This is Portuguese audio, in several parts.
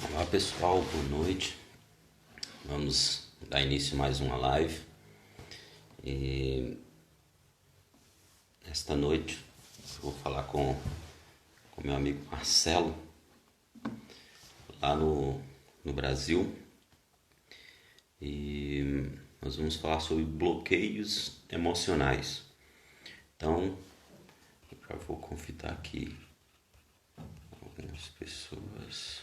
Olá pessoal, boa noite. Vamos dar início a mais uma live. E esta noite eu vou falar com meu amigo Marcelo, lá no Brasil. E nós vamos falar sobre bloqueios emocionais. Então, eu já vou convidar aqui algumas pessoas.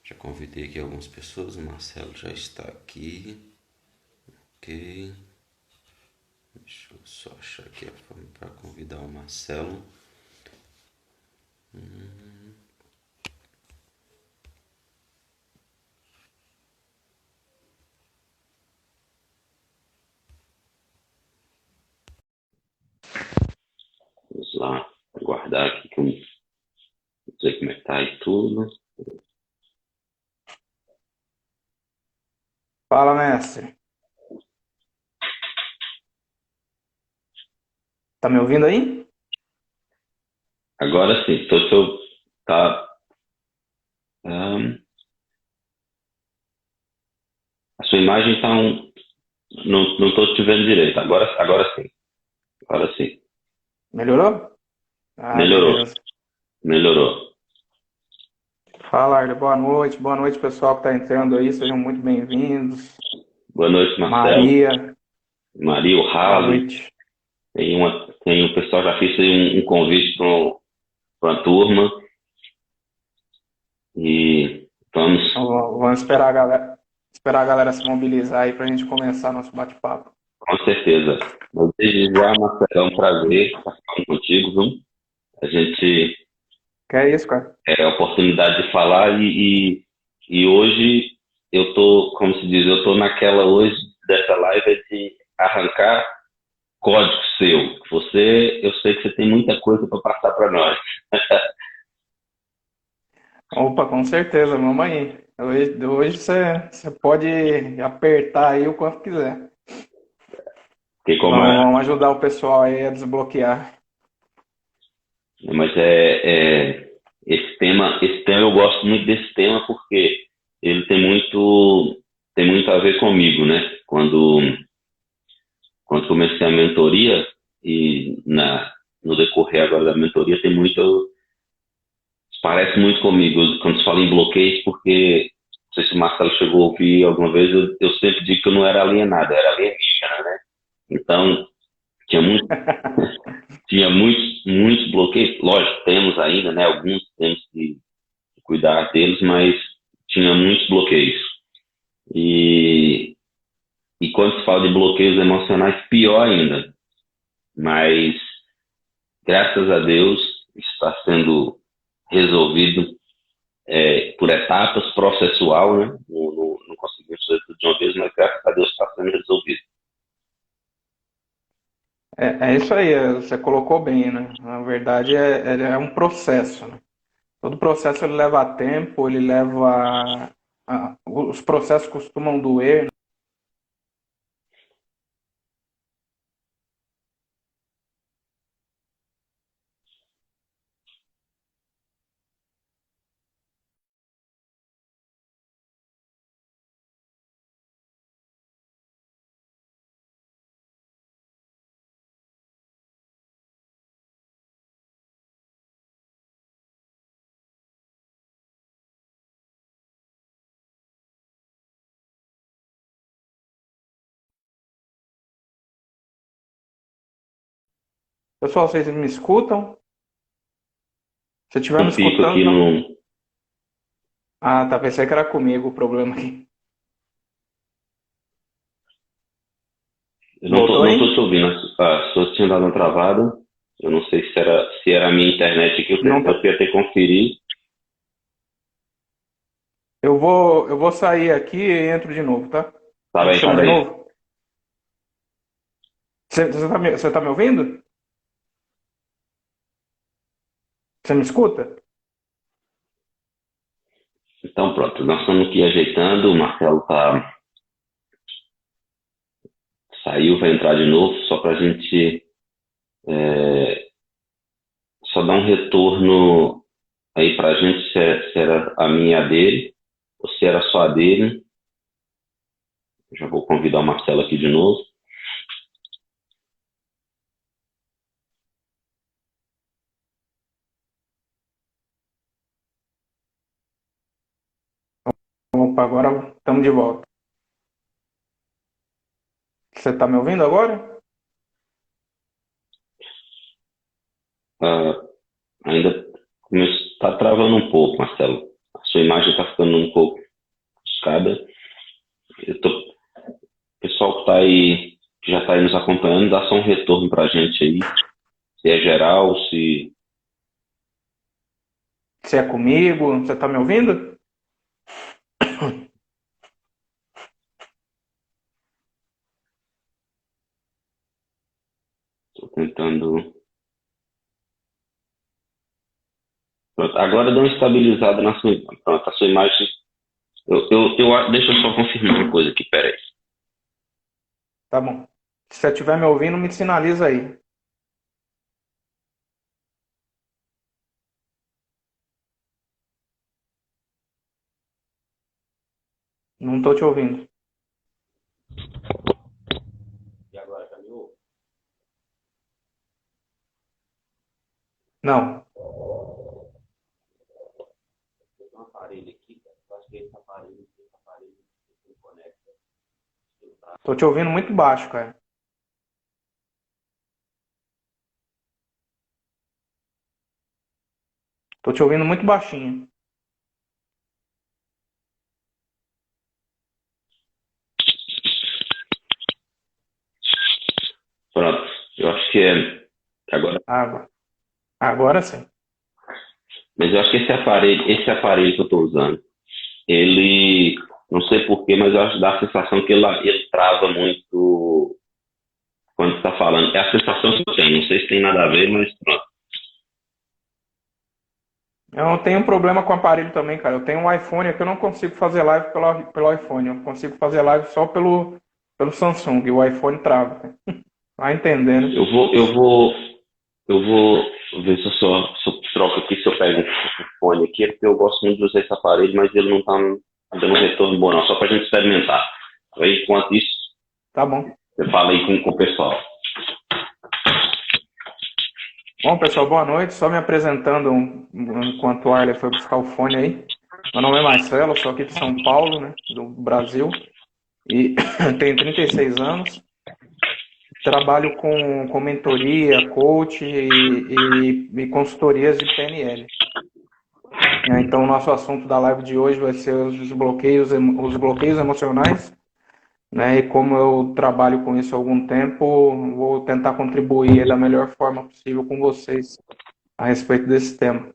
Já convidei aqui algumas pessoas, o Marcelo já está aqui. Ok. Deixa eu só achar aqui a forma para convidar o Marcelo. Vamos lá, aguardar aqui que eu não sei como é que tá aí tudo. Fala, mestre. Tá me ouvindo aí? Agora sim, tá, a sua imagem tá não tô te vendo direito. Agora sim, agora sim. Melhorou? Ah, Melhorou, beleza. melhorou. Fala, Arda. Boa noite, pessoal que tá entrando aí. Sejam muito bem-vindos. Boa noite, Marcelo. Maria, Maria, o boa Rally. noite. O pessoal já fez aí um convite para a turma e vamos, Vamos esperar a galera se mobilizar aí pra gente começar nosso bate-papo. com certeza. Mas desde já, Marcelo, é um prazer estar falando contigo, viu? A gente Que é isso, cara? a oportunidade de falar e hoje eu tô, como se diz, eu tô naquela hoje dessa live é de arrancar código seu. Eu sei que você tem muita coisa para passar para nós. Opa, com certeza, vamos aí. Hoje você pode apertar aí o quanto quiser. Porque como Vamos ajudar o pessoal aí a desbloquear. mas esse tema eu gosto muito desse tema porque ele tem muito a ver comigo, né? Quando comecei a mentoria e no decorrer agora da mentoria tem muito parece muito comigo quando se fala em bloqueios, porque não sei se o Marcelo chegou a ouvir alguma vez, eu sempre digo que eu não era alienado, eu era alienígena, né? Então, tinha, muito, tinha muitos bloqueios. Lógico, temos ainda, né? Alguns temos que cuidar deles, mas tinha muitos bloqueios. E, e quando se fala de bloqueios emocionais, pior ainda. Mas, graças a Deus, está sendo resolvido por etapas, processual, né? Não conseguimos fazer tudo de uma vez, mas graças a Deus está sendo resolvido. É isso aí, você colocou bem, né? Na verdade, é um processo, né? Todo processo ele leva tempo, ele leva. Os processos costumam doer, né? Pessoal, vocês me escutam? Se estiver me Um pico escutando, aqui então. no. Ah, tá. Pensei que era comigo o problema aqui. Eu Voltou não tô aí? te ouvindo. A sua tinha dado uma travada. Eu não sei se era a minha internet aqui. Não Eu tá. queria ter conferir. Eu vou sair aqui e entro de novo, tá? Tá Me bem, tá chama de bem. novo? Você tá me ouvindo? Você me escuta? Então, pronto, nós estamos aqui ajeitando. O Marcelo saiu, vai entrar de novo, só para a gente é, só dar um retorno aí para a gente se era a minha e a dele, ou se era só a dele. Já vou convidar o Marcelo aqui de novo. Opa, agora estamos de volta. Você tá me ouvindo agora? Ah, ainda está travando um pouco, Marcelo. A sua imagem está ficando um pouco buscada. O pessoal que está aí, que já está aí nos acompanhando, dá só um retorno para a gente aí, se é geral, se. Se é comigo? Você tá me ouvindo? Estou tentando. Pronto, agora dá uma estabilizada na sua, pronto, a sua imagem. Deixa eu só confirmar uma coisa aqui, peraí. Tá bom. Se você estiver me ouvindo, me sinaliza aí. Não tô te ouvindo. E agora, já me ouve? Não. Tem um aparelho aqui, cara. Eu acho que é esse aparelho que conecta. Tô te ouvindo muito baixo, cara. Tô te ouvindo muito baixinho. Pronto, eu acho que é. Agora, Agora, agora sim. mas eu acho que esse aparelho que eu estou usando, ele, não sei porquê, mas eu acho que dá a sensação que ele trava muito quando está falando. É a sensação que eu tenho, não sei se tem nada a ver, mas pronto. Eu tenho um problema com o aparelho também, cara. Eu tenho um iPhone aqui, eu não consigo fazer live pelo iPhone. Eu consigo fazer live só pelo Samsung. E o iPhone trava. Vai entendendo. Eu vou ver se eu troco aqui, se eu pego um fone aqui, é porque eu gosto muito de usar esse aparelho, mas ele não está dando um retorno bom, não, só para a gente experimentar. Aí, enquanto isso, Tá bom. eu falo aí com o pessoal. Bom, pessoal, boa noite. Só me apresentando enquanto o Arley foi buscar o fone aí. Meu nome é Marcelo, sou aqui de São Paulo, né, do Brasil, e tenho 36 anos. Trabalho com mentoria, coach e consultorias de PNL. Então, o nosso assunto da live de hoje vai ser os bloqueios emocionais, né? E como eu trabalho com isso há algum tempo, vou tentar contribuir da melhor forma possível com vocês a respeito desse tema.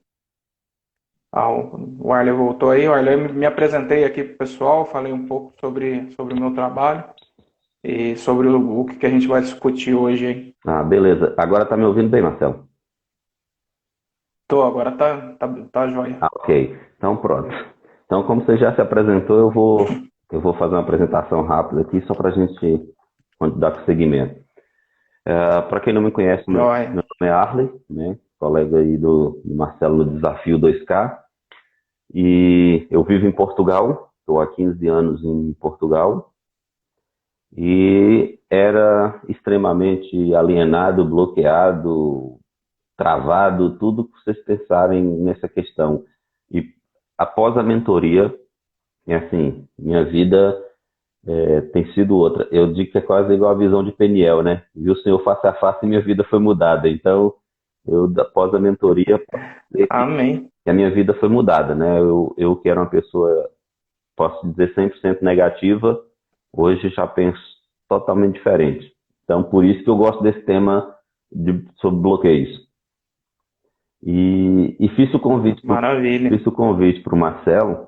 O Arley voltou aí. O Arley, me apresentei aqui para o pessoal, falei um pouco sobre o meu trabalho e sobre o que a gente vai discutir hoje, hein? Ah, beleza. Agora tá me ouvindo bem, Marcelo? Agora tá joia. Ah, ok. Então pronto. Então, como você já se apresentou, eu vou fazer uma apresentação rápida aqui, só para a gente dar seguimento. Para quem não me conhece, meu Joia. nome é Arley, né? Colega aí do Marcelo no Desafio 2K. E eu vivo em Portugal, estou há 15 anos em Portugal. E era extremamente alienado, bloqueado, travado, tudo que vocês pensarem nessa questão. E após a mentoria, é assim, minha vida tem sido outra. Eu digo que é quase igual a visão de Peniel, né? Viu o Senhor face a face e minha vida foi mudada. Então, após a mentoria, posso dizer Amém. que a minha vida foi mudada, né? Eu que era uma pessoa, posso dizer, 100% negativa, hoje já penso totalmente diferente. Então, por isso que eu gosto desse tema sobre bloqueios. E fiz o convite Maravilha. para o Marcelo,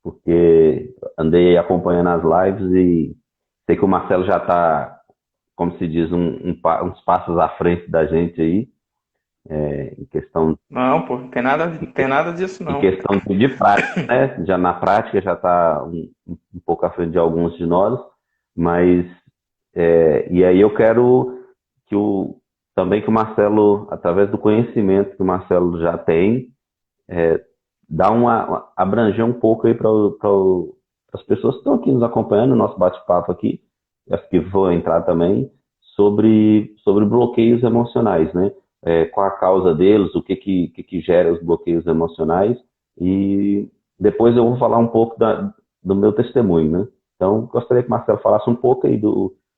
porque andei acompanhando as lives e sei que o Marcelo já está como se diz, uns passos à frente da gente aí, em questão, Não, pô, tem nada disso em não. questão de prática, né? Já na prática já está um pouco à frente de alguns de nós, mas e aí eu quero que também que o Marcelo, através do conhecimento que o Marcelo já tem, dar abranger um pouco aí para as pessoas que estão aqui nos acompanhando, o nosso bate-papo aqui, as que vão entrar também, sobre bloqueios emocionais, né? Qual a causa deles, o que gera os bloqueios emocionais, e depois eu vou falar um pouco do meu testemunho, né? Então, gostaria que o Marcelo falasse um pouco aí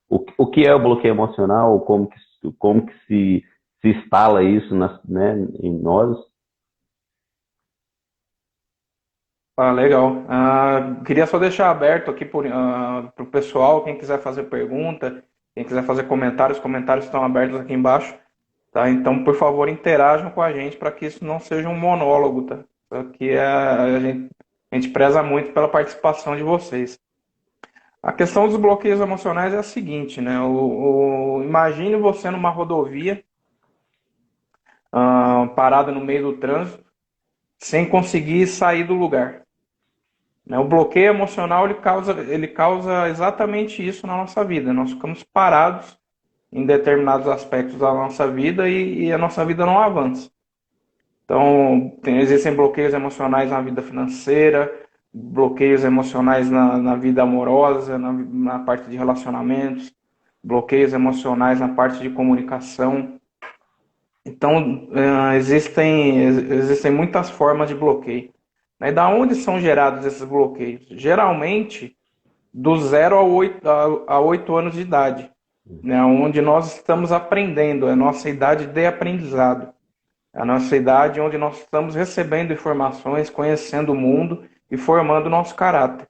o que é o bloqueio emocional, como que se instala isso né, em nós. Ah, legal. Queria só deixar aberto aqui para o pessoal, quem quiser fazer pergunta, quem quiser fazer comentários, os comentários estão abertos aqui embaixo, tá? Então, por favor, interajam com a gente para que isso não seja um monólogo, tá? Aqui a gente preza muito pela participação de vocês. A questão dos bloqueios emocionais é a seguinte, né? Imagine você numa rodovia, parada no meio do trânsito, sem conseguir sair do lugar. Né? O bloqueio emocional ele causa exatamente isso na nossa vida. Nós ficamos parados em determinados aspectos da nossa vida e a nossa vida não avança. Então, existem bloqueios emocionais na vida financeira, bloqueios emocionais na vida amorosa, na parte de relacionamentos, bloqueios emocionais na parte de comunicação. Então, existem muitas formas de bloqueio. E da onde são gerados esses bloqueios? Geralmente, do 0 a 8 anos de idade, né, onde nós estamos aprendendo, é a nossa idade de aprendizado. É a nossa idade onde nós estamos recebendo informações, conhecendo o mundo e formando o nosso caráter.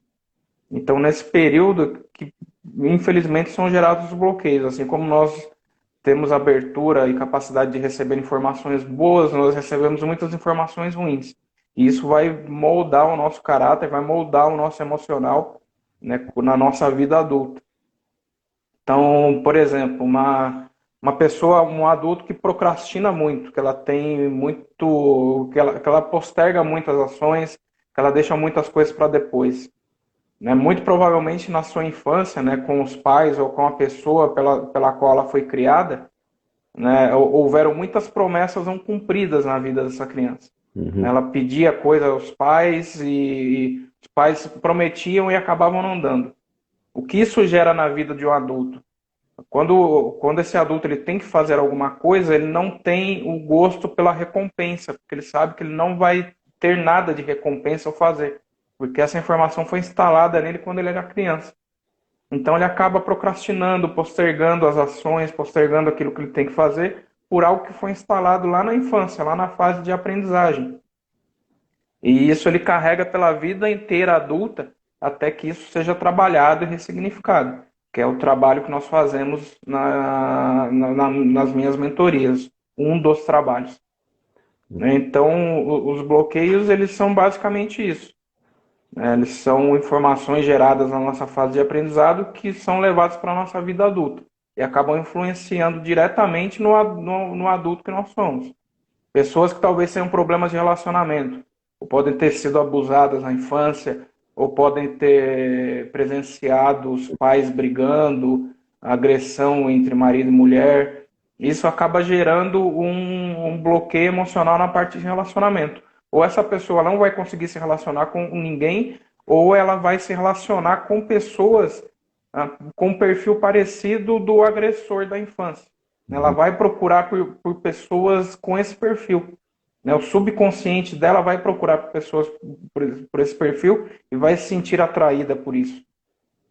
Então, nesse período que, infelizmente, são gerados os bloqueios, assim como nós temos abertura e capacidade de receber informações boas, nós recebemos muitas informações ruins. E isso vai moldar o nosso caráter, vai moldar o nosso emocional, né, na nossa vida adulta. Então, por exemplo, uma pessoa, um adulto que procrastina muito, que ela tem muito, que ela posterga muitas ações, que ela deixa muitas coisas para depois. Né? Muito provavelmente na sua infância, né, com os pais ou com a pessoa pela qual ela foi criada, né, houveram muitas promessas não cumpridas na vida dessa criança. Uhum. Ela pedia coisa aos pais e os pais prometiam e acabavam não dando. O que isso gera na vida de um adulto? Quando esse adulto ele tem que fazer alguma coisa, ele não tem o gosto pela recompensa, porque ele sabe que ele não vai ter nada de recompensa ao fazer, porque essa informação foi instalada nele quando ele era criança. Então ele acaba procrastinando, postergando as ações, postergando aquilo que ele tem que fazer por algo que foi instalado lá na infância, lá na fase de aprendizagem. E isso ele carrega pela vida inteira adulta até que isso seja trabalhado e ressignificado, que é o trabalho que nós fazemos nas minhas mentorias, um dos trabalhos. Então, os bloqueios, eles são basicamente isso. Eles são informações geradas na nossa fase de aprendizado que são levadas para a nossa vida adulta e acabam influenciando diretamente no adulto que nós somos. Pessoas que talvez tenham problemas de relacionamento, ou podem ter sido abusadas na infância, ou podem ter presenciado os pais brigando, agressão entre marido e mulher. Isso acaba gerando um bloqueio emocional na parte de relacionamento. Ou essa pessoa não vai conseguir se relacionar com ninguém, ou ela vai se relacionar com pessoas com um perfil parecido do agressor da infância. Ela vai procurar por pessoas com esse perfil. Né? O subconsciente dela vai procurar por pessoas por esse perfil e vai se sentir atraída por isso.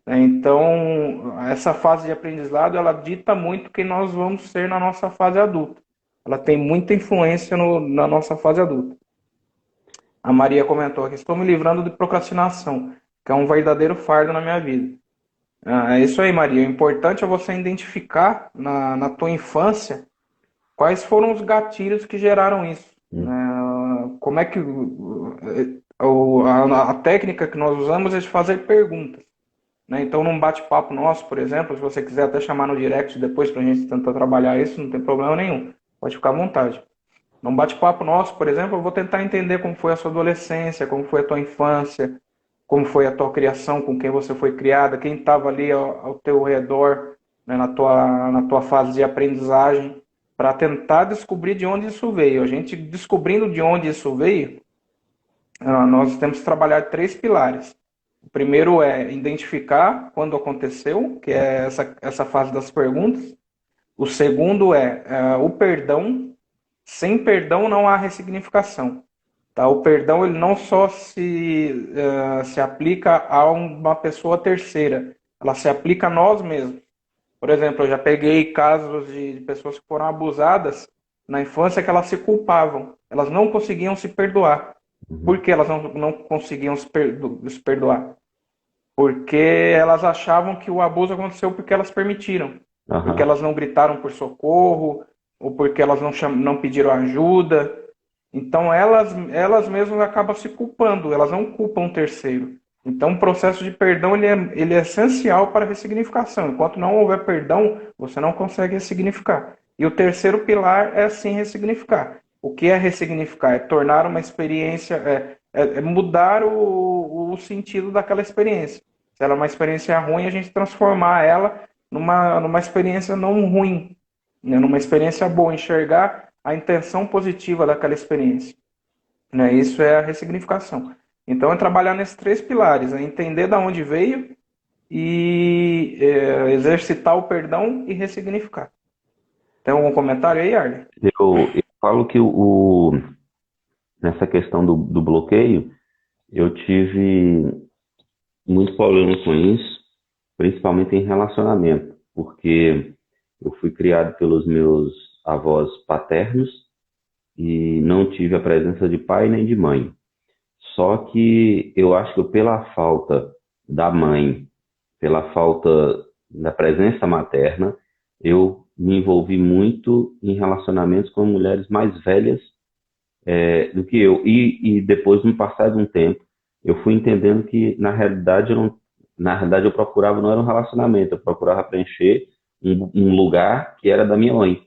Então, essa fase de aprendizado, ela dita muito quem nós vamos ser na nossa fase adulta. Ela tem muita influência na nossa fase adulta. A Maria comentou aqui, estou me livrando de procrastinação, que é um verdadeiro fardo na minha vida. É isso aí, Maria. O importante é você identificar na tua infância quais foram os gatilhos que geraram isso. Né? Como é que a técnica que nós usamos é de fazer perguntas. né? Então, num bate-papo nosso, por exemplo, se você quiser até chamar no direct depois para a gente tentar trabalhar isso, não tem problema nenhum. Pode ficar à vontade. Num bate-papo nosso, por exemplo, eu vou tentar entender como foi a sua adolescência, como foi a tua infância, como foi a tua criação, com quem você foi criada, quem estava ali ao teu redor, né, na tua fase de aprendizagem, para tentar descobrir de onde isso veio. A gente descobrindo de onde isso veio, nós temos que trabalhar três pilares. O primeiro é identificar quando aconteceu, que é essa fase das perguntas. O segundo é o perdão. Sem perdão não há ressignificação. Tá? O perdão ele não só se aplica a uma pessoa terceira, ela se aplica a nós mesmos. Por exemplo, eu já peguei casos de pessoas que foram abusadas na infância que elas se culpavam, elas não conseguiam se perdoar. Por Uhum. que elas não conseguiam se perdoar? Porque elas achavam que o abuso aconteceu porque elas permitiram, porque Aham. elas não gritaram por socorro, ou porque elas não pediram ajuda. Então elas mesmas acabam se culpando, elas não culpam o terceiro. Então o processo de perdão ele é essencial para a ressignificação. Enquanto não houver perdão, você não consegue ressignificar. E o terceiro pilar é sim ressignificar. O que é ressignificar? É tornar uma experiência, é mudar o sentido daquela experiência. Se ela é uma experiência ruim, a gente transformar ela numa experiência não ruim, né? Numa experiência boa, enxergar a intenção positiva daquela experiência, né? Isso é a ressignificação. Então, é trabalhar nesses três pilares, é entender de onde veio e exercitar o perdão e ressignificar. Tem algum comentário aí, Arlen? Eu falo que nessa questão do bloqueio, eu tive muitos problemas com isso, principalmente em relacionamento, porque eu fui criado pelos meus avós paternos e não tive a presença de pai nem de mãe. Só que eu acho que pela falta da mãe, pela falta da presença materna, eu me envolvi muito em relacionamentos com mulheres mais velhas do que eu. E depois, no passar de um tempo, eu fui entendendo que, na realidade, eu procurava, não era um relacionamento, eu procurava preencher um lugar que era da minha mãe.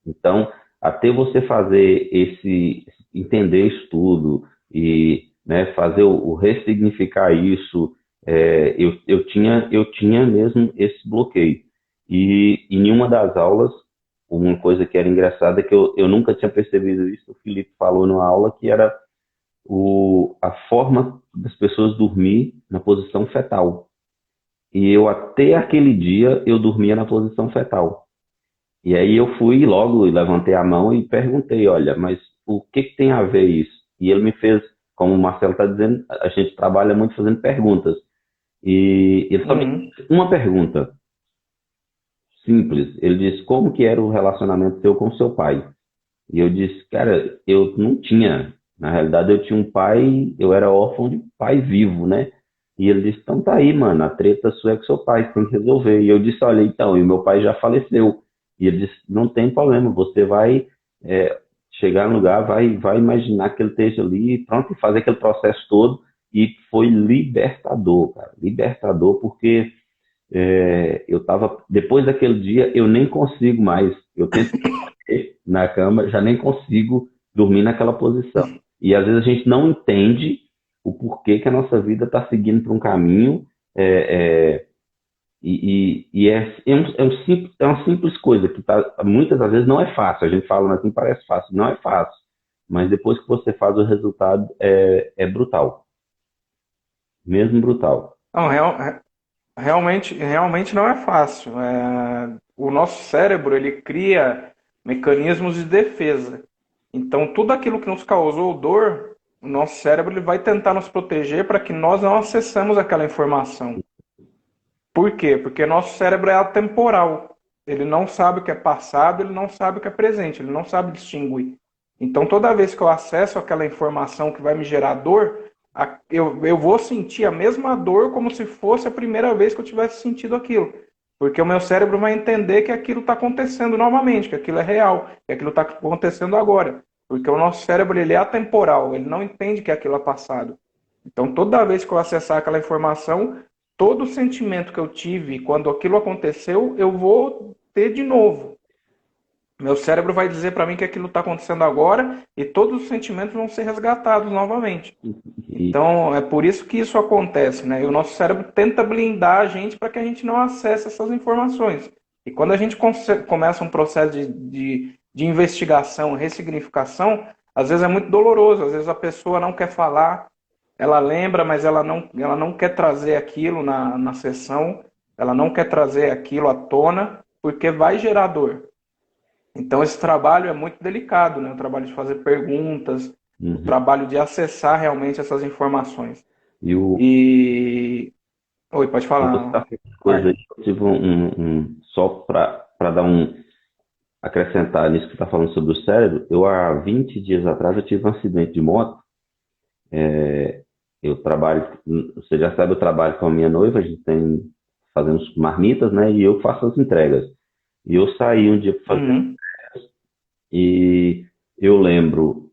Então, até você fazer entender isso tudo e, né, fazer o ressignificar isso, eu tinha mesmo esse bloqueio. E em uma das aulas, uma coisa que era engraçada é que eu nunca tinha percebido isso, o Felipe falou numa aula que era a forma das pessoas dormir na posição fetal. E eu, até aquele dia, eu dormia na posição fetal. E aí eu fui logo, levantei a mão e perguntei, olha, mas o que que tem a ver isso? E ele me fez, como o Marcelo está dizendo, a gente trabalha muito fazendo perguntas. E ele só me Uhum. fez uma pergunta simples. Ele disse, como que era o relacionamento seu com seu pai? E eu disse, cara, eu não tinha. Na realidade, eu tinha um pai, eu era órfão de pai vivo, né? E ele disse, então tá aí, mano, a treta sua é com seu pai, você tem que resolver. E eu disse, olha, então, e meu pai já faleceu. E ele disse, não tem problema, você vai chegar no lugar, vai imaginar que ele esteja ali, pronto, e fazer aquele processo todo. E foi libertador, cara, libertador, porque eu tava, depois daquele dia, eu nem consigo mais. Eu tento na cama, já nem consigo dormir naquela posição. E às vezes a gente não entende o porquê que a nossa vida está seguindo para um caminho é, é, e é uma simples coisa que muitas das vezes não é fácil. A gente fala assim, parece fácil, não é fácil. Mas depois que você faz o resultado é brutal, mesmo brutal. Não, realmente não é fácil. O nosso cérebro ele cria mecanismos de defesa. Então, tudo aquilo que nos causou dor, o nosso cérebro ele vai tentar nos proteger para que nós não acessemos aquela informação. Por quê? Porque nosso cérebro é atemporal. Ele não sabe o que é passado, ele não sabe o que é presente, ele não sabe distinguir. Então, toda vez que eu acesso aquela informação que vai me gerar dor, eu vou sentir a mesma dor como se fosse a primeira vez que eu tivesse sentido aquilo. Porque o meu cérebro vai entender que aquilo está acontecendo novamente, que aquilo é real, que aquilo está acontecendo agora. Porque o nosso cérebro ele é atemporal, ele não entende que aquilo é passado. Então, toda vez que eu acessar aquela informação, todo sentimento que eu tive quando aquilo aconteceu, eu vou ter de novo. Meu cérebro vai dizer para mim que aquilo está acontecendo agora e todos os sentimentos vão ser resgatados novamente. E, Então, é por isso que isso acontece, né? E o nosso cérebro tenta blindar a gente para que a gente não acesse essas informações. E quando a gente começa um processo de investigação, ressignificação, às vezes é muito doloroso, às vezes a pessoa não quer falar, ela lembra, mas ela não quer trazer aquilo na sessão, ela não quer trazer aquilo à tona, porque vai gerar dor. Então, esse trabalho é muito delicado, né? O trabalho de fazer perguntas, o uhum. trabalho de acessar realmente essas informações. E o, E. Oi, pode e você tá falar, falando coisa aí, Marcos. eu tive só para dar acrescentar nisso que você está falando sobre o cérebro, eu há 20 dias atrás eu tive um acidente de moto. Eu trabalho, você já sabe, eu trabalho com a minha noiva, a gente tem fazendo marmitas, né? E eu faço as entregas. E eu saí um dia para fazer Uhum. e eu lembro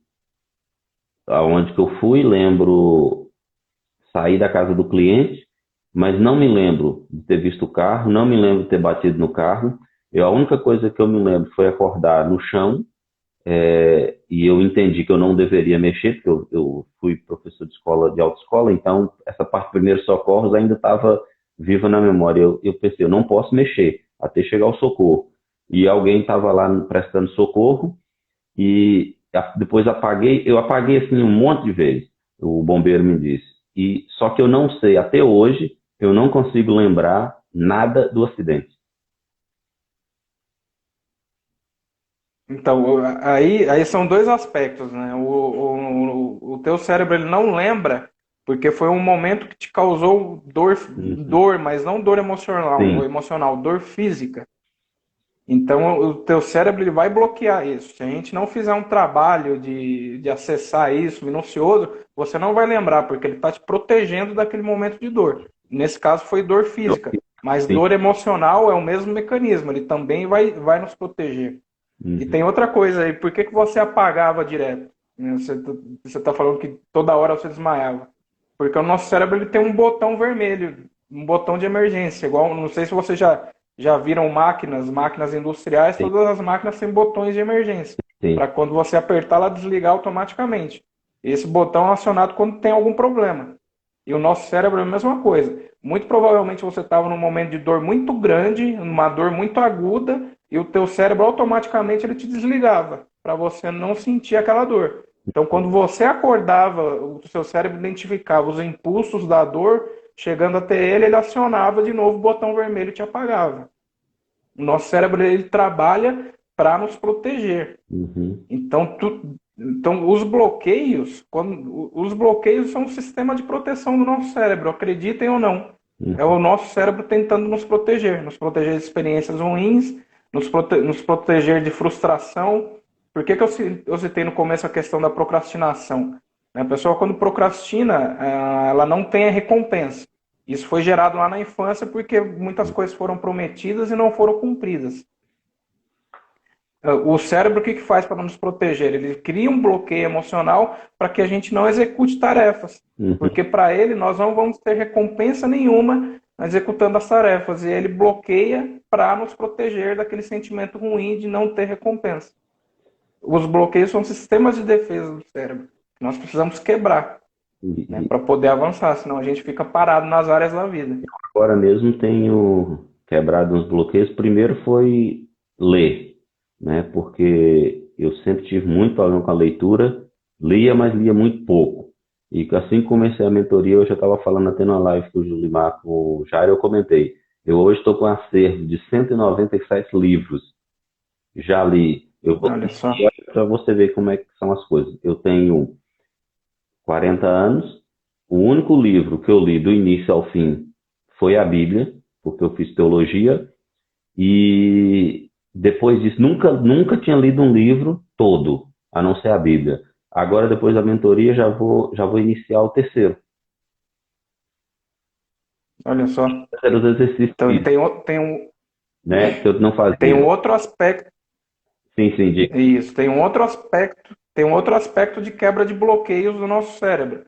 aonde que eu fui, lembro sair da casa do cliente, mas não me lembro de ter visto o carro, não me lembro de ter batido no carro. A única coisa que eu me lembro foi acordar no chão, e eu entendi que eu não deveria mexer, porque eu fui professor de escola, de autoescola, então essa parte de primeiros socorros ainda estava viva na memória. Eu pensei, eu não posso mexer até chegar o socorro. E alguém estava lá prestando socorro, e depois eu apaguei assim um monte de vezes, o bombeiro me disse. E só que eu não sei, até hoje, eu não consigo lembrar nada do acidente. Então, aí são dois aspectos, né? O teu cérebro ele não lembra porque foi um momento que te causou Uhum. dor, mas não dor Sim, emocional, dor física. Então, o teu cérebro ele vai bloquear isso. Se a gente não fizer um trabalho de acessar isso minucioso, você não vai lembrar, porque ele está te protegendo daquele momento de dor. Nesse caso, foi dor física. Mas sim. dor emocional é o mesmo mecanismo, ele também vai nos proteger. E tem Uhum. outra coisa aí, por que que você apagava direto? Você está falando que toda hora você desmaiava. Porque o nosso cérebro ele tem um botão vermelho, um botão de emergência. Igual, não sei se você já viram máquinas industriais, Sim, todas as máquinas têm botões de emergência. sim. Para quando você apertar, ela desligar automaticamente. Esse botão é acionado quando tem algum problema. E o nosso cérebro é a mesma coisa. Muito provavelmente você estava num momento de dor muito grande, uma dor muito aguda, e o teu cérebro automaticamente ele te desligava, para você não sentir aquela dor. Então, quando você acordava, o seu cérebro identificava os impulsos da dor, chegando até ele, ele acionava de novo o botão vermelho e te apagava. O nosso cérebro ele trabalha para nos proteger. Uhum. Então, os bloqueios são um sistema de proteção do nosso cérebro, acreditem ou não. É Uhum. o nosso cérebro tentando nos proteger de experiências ruins, nos proteger de frustração. Por que eu citei no começo a questão da procrastinação? A pessoa, quando procrastina, ela não tem a recompensa. Isso foi gerado lá na infância porque muitas coisas foram prometidas e não foram cumpridas. O cérebro, o que faz para nos proteger? Ele cria um bloqueio emocional para que a gente não execute tarefas. Uhum. Porque para ele, nós não vamos ter recompensa nenhuma executando as tarefas. E ele bloqueia para nos proteger daquele sentimento ruim de não ter recompensa. Os bloqueios são sistemas de defesa do cérebro que nós precisamos quebrar, né, E para poder avançar, senão a gente fica parado nas áreas da vida. agora mesmo tenho quebrado uns bloqueios. Primeiro foi ler, né? Porque eu sempre tive muito problema com a leitura, lia, mas lia muito pouco. E assim que comecei a mentoria, eu já estava falando até na live com o Julimar, com o Jair, eu comentei. Eu hoje estou com um acervo de 197 livros. Já li. Eu vou Olha só. para você ver como é que são as coisas. Eu tenho 40 anos. O único livro que eu li do início ao fim foi a Bíblia, porque eu fiz teologia. E depois disso, nunca tinha lido um livro todo, a não ser a Bíblia. Agora, depois da mentoria, já vou iniciar o terceiro. Olha só. Terceiro exercício Então, físico, né? Que eu não tem um fazia. outro aspecto. Sim, sim, Isso, tem um outro aspecto de quebra de bloqueios do nosso cérebro.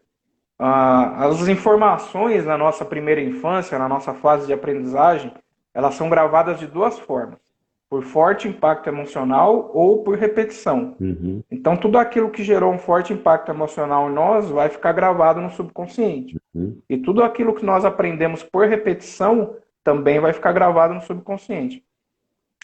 As informações na nossa primeira infância, na nossa fase de aprendizagem, elas são gravadas de duas formas: por forte impacto emocional ou por repetição. Uhum, Então, tudo aquilo que gerou um forte impacto emocional em nós vai ficar gravado no subconsciente. uhum, E tudo aquilo que nós aprendemos por repetição também vai ficar gravado no subconsciente.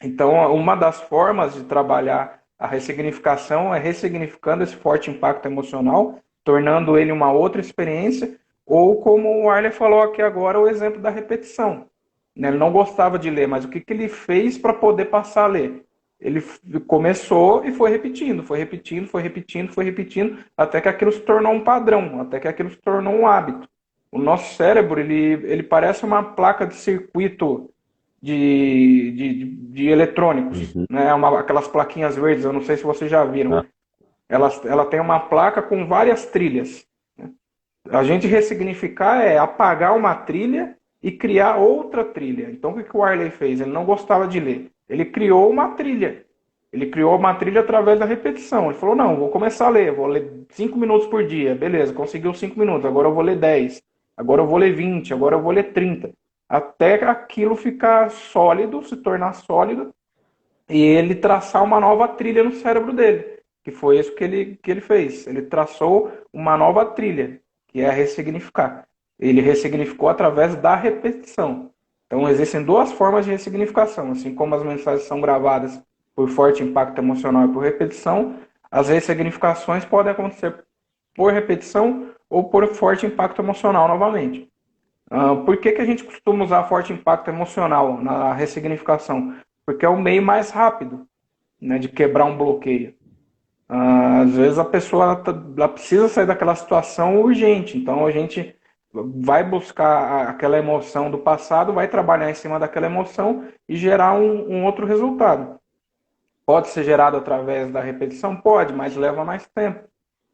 Então, uma das formas de trabalhar a ressignificação é ressignificando esse forte impacto emocional, tornando ele uma outra experiência, ou como o Arley falou aqui agora, o exemplo da repetição. Ele não gostava de ler, mas o que ele fez para poder passar a ler? Ele começou e foi repetindo, foi repetindo, foi repetindo, foi repetindo, até que aquilo se tornou um padrão, até que aquilo se tornou um hábito. O nosso cérebro, ele parece uma placa de circuito de eletrônicos, uhum. né? Aquelas plaquinhas verdes, eu não sei se vocês já viram. Ah, Ela tem uma placa com várias trilhas. A gente ressignificar é apagar uma trilha e criar outra trilha. Então o que o Arley fez? Ele não gostava de ler. Ele criou uma trilha. Ele criou uma trilha através da repetição. Ele falou: não, vou começar a ler, vou ler 5 minutos por dia. Beleza, conseguiu 5 minutos, agora eu vou ler 10. Agora eu vou ler 20, agora eu vou ler 30. Até aquilo ficar sólido, se tornar sólido, e ele traçar uma nova trilha no cérebro dele. Que foi isso que ele fez. Ele traçou uma nova trilha, que é ressignificar. Ele ressignificou através da repetição. Então, existem duas formas de ressignificação. Assim como as mensagens são gravadas por forte impacto emocional e por repetição, as ressignificações podem acontecer por repetição ou por forte impacto emocional novamente. Por que a gente costuma usar forte impacto emocional na ressignificação? Porque é o meio mais rápido, né, de quebrar um bloqueio. Às vezes a pessoa ela precisa sair daquela situação urgente, então a gente vai buscar aquela emoção do passado, vai trabalhar em cima daquela emoção e gerar um outro resultado. Pode ser gerado através da repetição? Pode, mas leva mais tempo.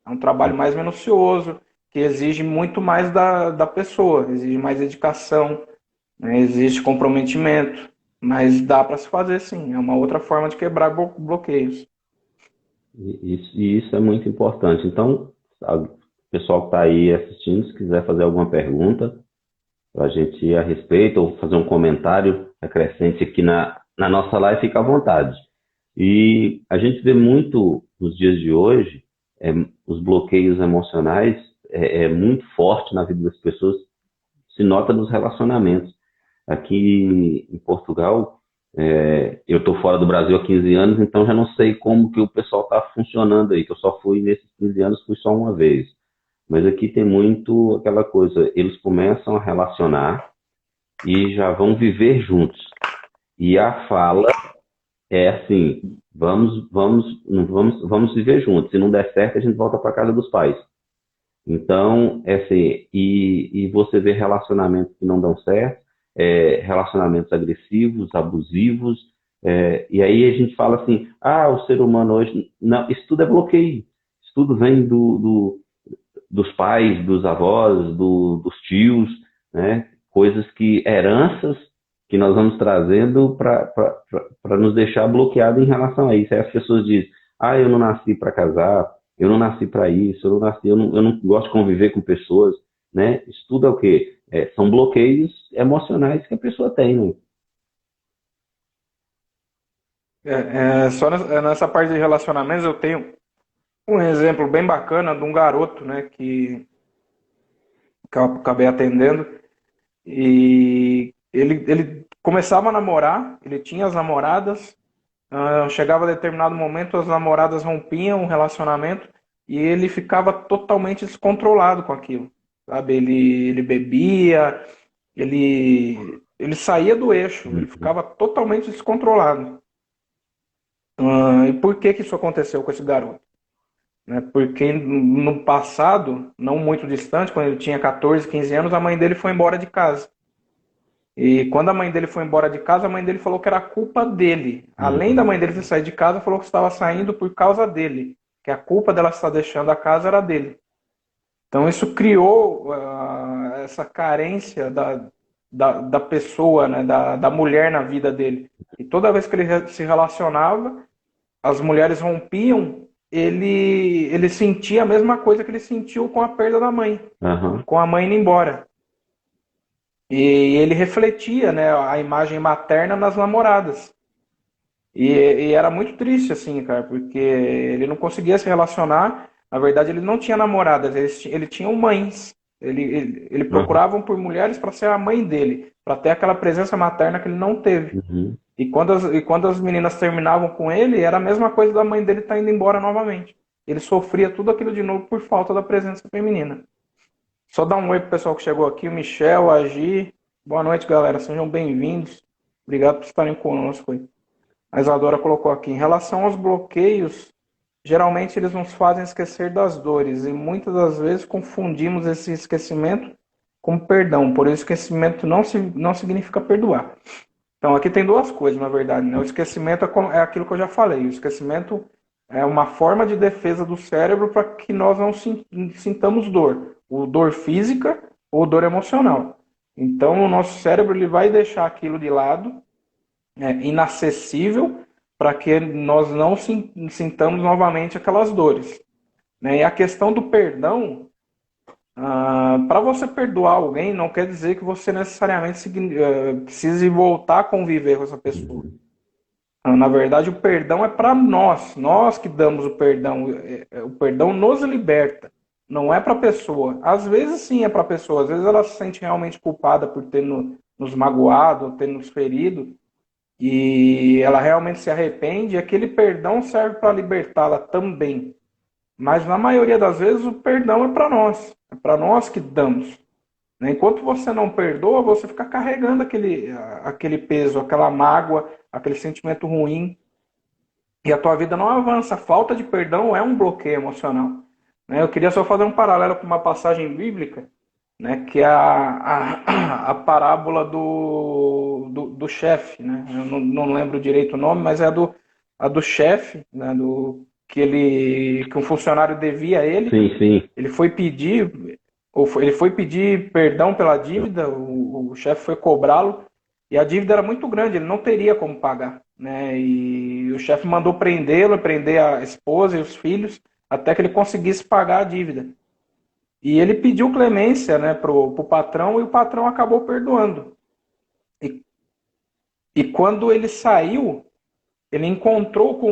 É um trabalho mais minucioso, que exige muito mais da pessoa, exige mais dedicação, né, exige comprometimento, mas dá para se fazer sim. É uma outra forma de quebrar bloqueios. e isso é muito importante. Então, o pessoal que está aí assistindo, se quiser fazer alguma pergunta para a gente ir a respeito ou fazer um comentário acrescente aqui na nossa live, fica à vontade. E a gente vê muito nos dias de hoje, os bloqueios emocionais é muito forte na vida das pessoas, se nota nos relacionamentos. Aqui em Portugal, eu estou fora do Brasil há 15 anos, então já não sei como que o pessoal está funcionando aí, que eu só fui nesses 15 anos, fui só uma vez. Mas aqui tem muito aquela coisa, eles começam a relacionar e já vão viver juntos. E a fala é assim, vamos viver juntos. Se não der certo, a gente volta para casa dos pais. Então, é assim, e você vê relacionamentos que não dão certo, relacionamentos agressivos, abusivos, e aí a gente fala assim, o ser humano hoje, não, isso tudo é bloqueio, isso tudo vem dos pais, dos avós, dos tios, né? Coisas que, heranças que nós vamos trazendo para nos deixar bloqueado em relação a isso. Aí as pessoas dizem, eu não nasci para casar, eu não nasci para isso, eu não gosto de conviver com pessoas, né? Isso tudo é o quê? São bloqueios emocionais que a pessoa tem, né? Só nessa parte de relacionamentos eu tenho um exemplo bem bacana de um garoto, né, que eu acabei atendendo. E ele começava a namorar, ele tinha as namoradas, chegava a determinado momento, as namoradas rompiam o relacionamento e ele ficava totalmente descontrolado com aquilo, sabe? Ele bebia, ele saía do eixo, ele Uhum. ficava totalmente descontrolado. E por que que isso aconteceu com esse garoto? Né? Porque no passado, não muito distante, quando ele tinha 14, 15 anos, a mãe dele foi embora de casa. E quando a mãe dele foi embora de casa, a mãe dele falou que era culpa dele. Além da Uhum. mãe dele ter saído de casa, falou que estava saindo por causa dele. Que a culpa dela estar deixando a casa era dele. Então isso criou essa carência da pessoa, né, da mulher na vida dele. E toda vez que ele se relacionava, as mulheres rompiam ele sentia a mesma coisa que ele sentiu com a perda da mãe, Aham. com a mãe indo embora. E ele refletia, né, a imagem materna nas namoradas. E era muito triste, assim, cara, porque ele não conseguia se relacionar. Na verdade, ele não tinha namoradas, ele tinha mães. Ele Aham. procurava por mulheres para ser a mãe dele, para ter aquela presença materna que ele não teve. Uhum. E quando as meninas terminavam com ele, era a mesma coisa da mãe dele estar indo embora novamente. Ele sofria tudo aquilo de novo por falta da presença feminina. Só dar um oi pro pessoal que chegou aqui, o Michel, a Gi. Boa noite, galera. Sejam bem-vindos. Obrigado por estarem conosco aí. A Isadora colocou aqui, em relação aos bloqueios, geralmente eles nos fazem esquecer das dores e muitas das vezes confundimos esse esquecimento com perdão. Por isso, esquecimento não significa perdoar. Então, aqui tem duas coisas, na verdade, né? O esquecimento é aquilo que eu já falei. O esquecimento é uma forma de defesa do cérebro para que nós não sintamos dor. Ou dor física ou dor emocional. Então, o nosso cérebro ele vai deixar aquilo de lado, inacessível, para que nós não sintamos novamente aquelas dores. Né? E a questão do perdão, para você perdoar alguém, não quer dizer que você necessariamente precise voltar a conviver com essa pessoa. Uhum. Na verdade, o perdão é para nós que damos o perdão. O perdão nos liberta, não é para a pessoa. Às vezes, sim, é para a pessoa. Às vezes, ela se sente realmente culpada por ter nos magoado, ter nos ferido, e ela realmente se arrepende. E aquele perdão serve para libertá-la também. Mas, na maioria das vezes, o perdão é para nós que damos. Né? Enquanto você não perdoa, você fica carregando aquele peso, aquela mágoa, aquele sentimento ruim, e a tua vida não avança. A falta de perdão é um bloqueio emocional. Né? Eu queria só fazer um paralelo com uma passagem bíblica, né, que é a parábola do chefe. Né? Eu não lembro direito o nome, mas é a do chefe, né, que um funcionário devia a ele. Sim, sim. Ele foi pedir, ele foi pedir perdão pela dívida, o chefe foi cobrá-lo, e a dívida era muito grande, ele não teria como pagar. Né? E o chefe mandou prendê-lo, prender a esposa e os filhos, até que ele conseguisse pagar a dívida. E ele pediu clemência, né, pro patrão, e o patrão acabou perdoando. E, e quando ele saiu, ele encontrou com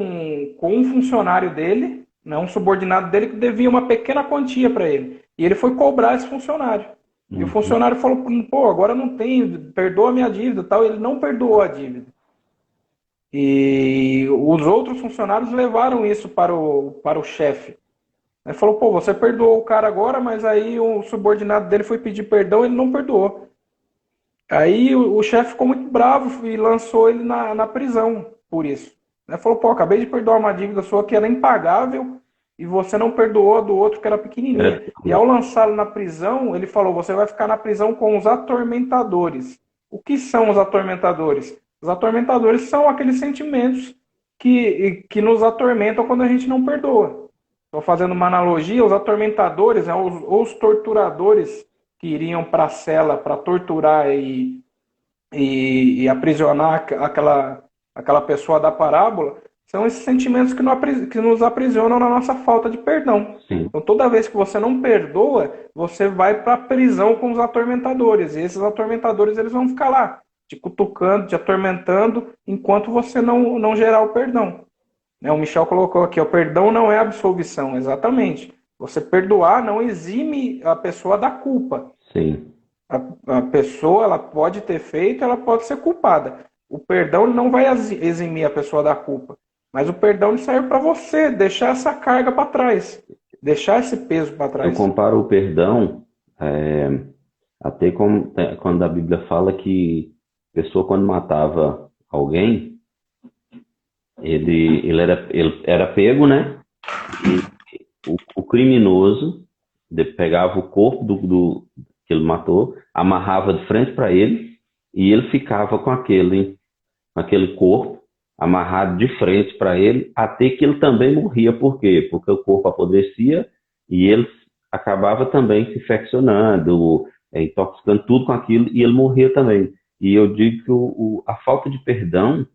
um funcionário dele, né, um subordinado dele, que devia uma pequena quantia para ele. E ele foi cobrar esse funcionário. E o Uhum. funcionário falou, pô, agora não tem, perdoa a minha dívida, tal. Ele não perdoou a dívida. E os outros funcionários levaram isso para o chefe. Ele falou, pô, você perdoou o cara agora, mas aí o subordinado dele foi pedir perdão, ele não perdoou. Aí o chefe ficou muito bravo e lançou ele na prisão por isso. Ele falou, pô, acabei de perdoar uma dívida sua que era impagável e você não perdoou a do outro que era pequenininha. É, E ao lançá-lo na prisão, ele falou, você vai ficar na prisão com os atormentadores. O que são os atormentadores? Os atormentadores são aqueles sentimentos que nos atormentam quando a gente não perdoa. Estou fazendo uma analogia, os atormentadores, né, os torturadores que iriam para a cela para torturar e aprisionar aquela pessoa da parábola, são esses sentimentos que nos aprisionam na nossa falta de perdão. sim. Então, toda vez que você não perdoa, você vai para a prisão com os atormentadores. E esses atormentadores eles vão ficar lá, te cutucando, te atormentando, enquanto você não gerar o perdão. Né, o Michel colocou aqui, o perdão não é absolvição, exatamente. Você perdoar não exime a pessoa da culpa. Sim. A pessoa ela pode ter feito, ela pode ser culpada. O perdão não vai eximir a pessoa da culpa, mas o perdão serve para você deixar essa carga para trás, deixar esse peso para Eu trás. comparo o perdão, é, até como, quando a Bíblia fala que a pessoa, quando matava alguém, ele era pego, né? E o criminoso pegava o corpo do que ele matou, amarrava de frente para ele, e ele ficava com aquele corpo amarrado de frente para ele, até que ele também morria. Por quê? Porque o corpo apodrecia e ele acabava também se infeccionando, intoxicando tudo com aquilo, e ele morria também. E eu digo que a falta de perdão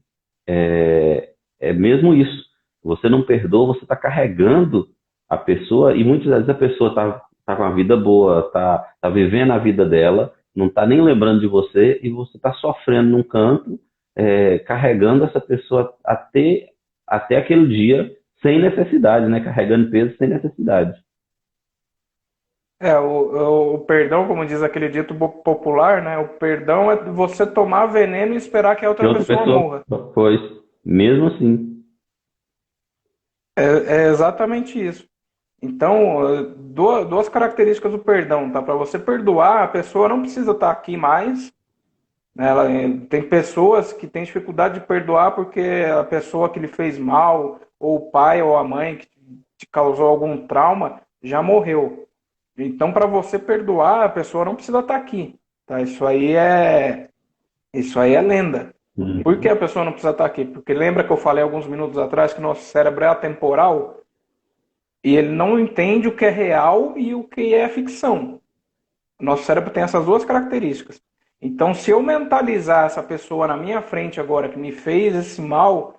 é mesmo isso. Você não perdoa, você está carregando a pessoa, e muitas vezes a pessoa tá com a vida boa, tá vivendo a vida dela, não está nem lembrando de você, e você está sofrendo num canto, carregando essa pessoa até aquele dia sem necessidade, né? Carregando peso sem necessidade. O perdão, como diz aquele dito popular, né? O perdão é você tomar veneno e esperar que a Que outra outra pessoa pessoa, morra. pois, mesmo assim. É exatamente isso. Então, duas características do perdão, tá? Para você perdoar, a pessoa não precisa estar aqui mais, né? Tem pessoas que têm dificuldade de perdoar porque a pessoa que lhe fez mal, ou o pai ou a mãe que te causou algum trauma, já morreu. Então, para você perdoar, a pessoa não precisa estar aqui, tá? Isso aí é lenda. Por que Uhum. a pessoa não precisa estar aqui? Porque lembra que eu falei alguns minutos atrás que nosso cérebro é atemporal e ele não entende o que é real e o que é ficção. Nosso cérebro tem essas duas características. Então, se eu mentalizar essa pessoa na minha frente agora que me fez esse mal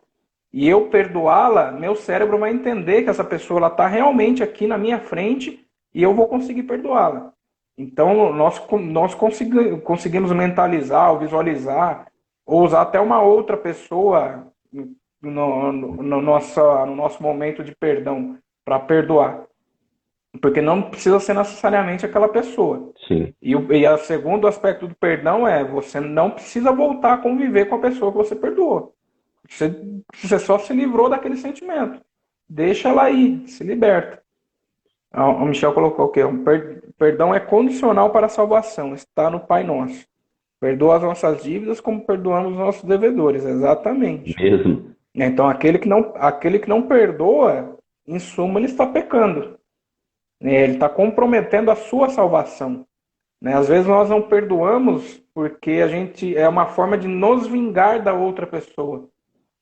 e eu perdoá-la, meu cérebro vai entender que essa pessoa está realmente aqui na minha frente e eu vou conseguir perdoá-la. Então, nós conseguimos mentalizar ou visualizar ou usar até uma outra pessoa no nosso momento de perdão para perdoar. Porque não precisa ser necessariamente aquela pessoa. Sim. E o segundo aspecto do perdão é você não precisa voltar a conviver com a pessoa que você perdoou. Você só se livrou daquele sentimento. Deixa ela aí, se liberta. O Michel colocou o quê? Perdão é condicional para a salvação, está no Pai Nosso. Perdoa as nossas dívidas como perdoamos os nossos devedores. Exatamente. Mesmo. Então, aquele que não perdoa, em suma, ele está pecando. Ele está comprometendo a sua salvação. Né? Às vezes nós não perdoamos porque a gente é uma forma de nos vingar da outra pessoa,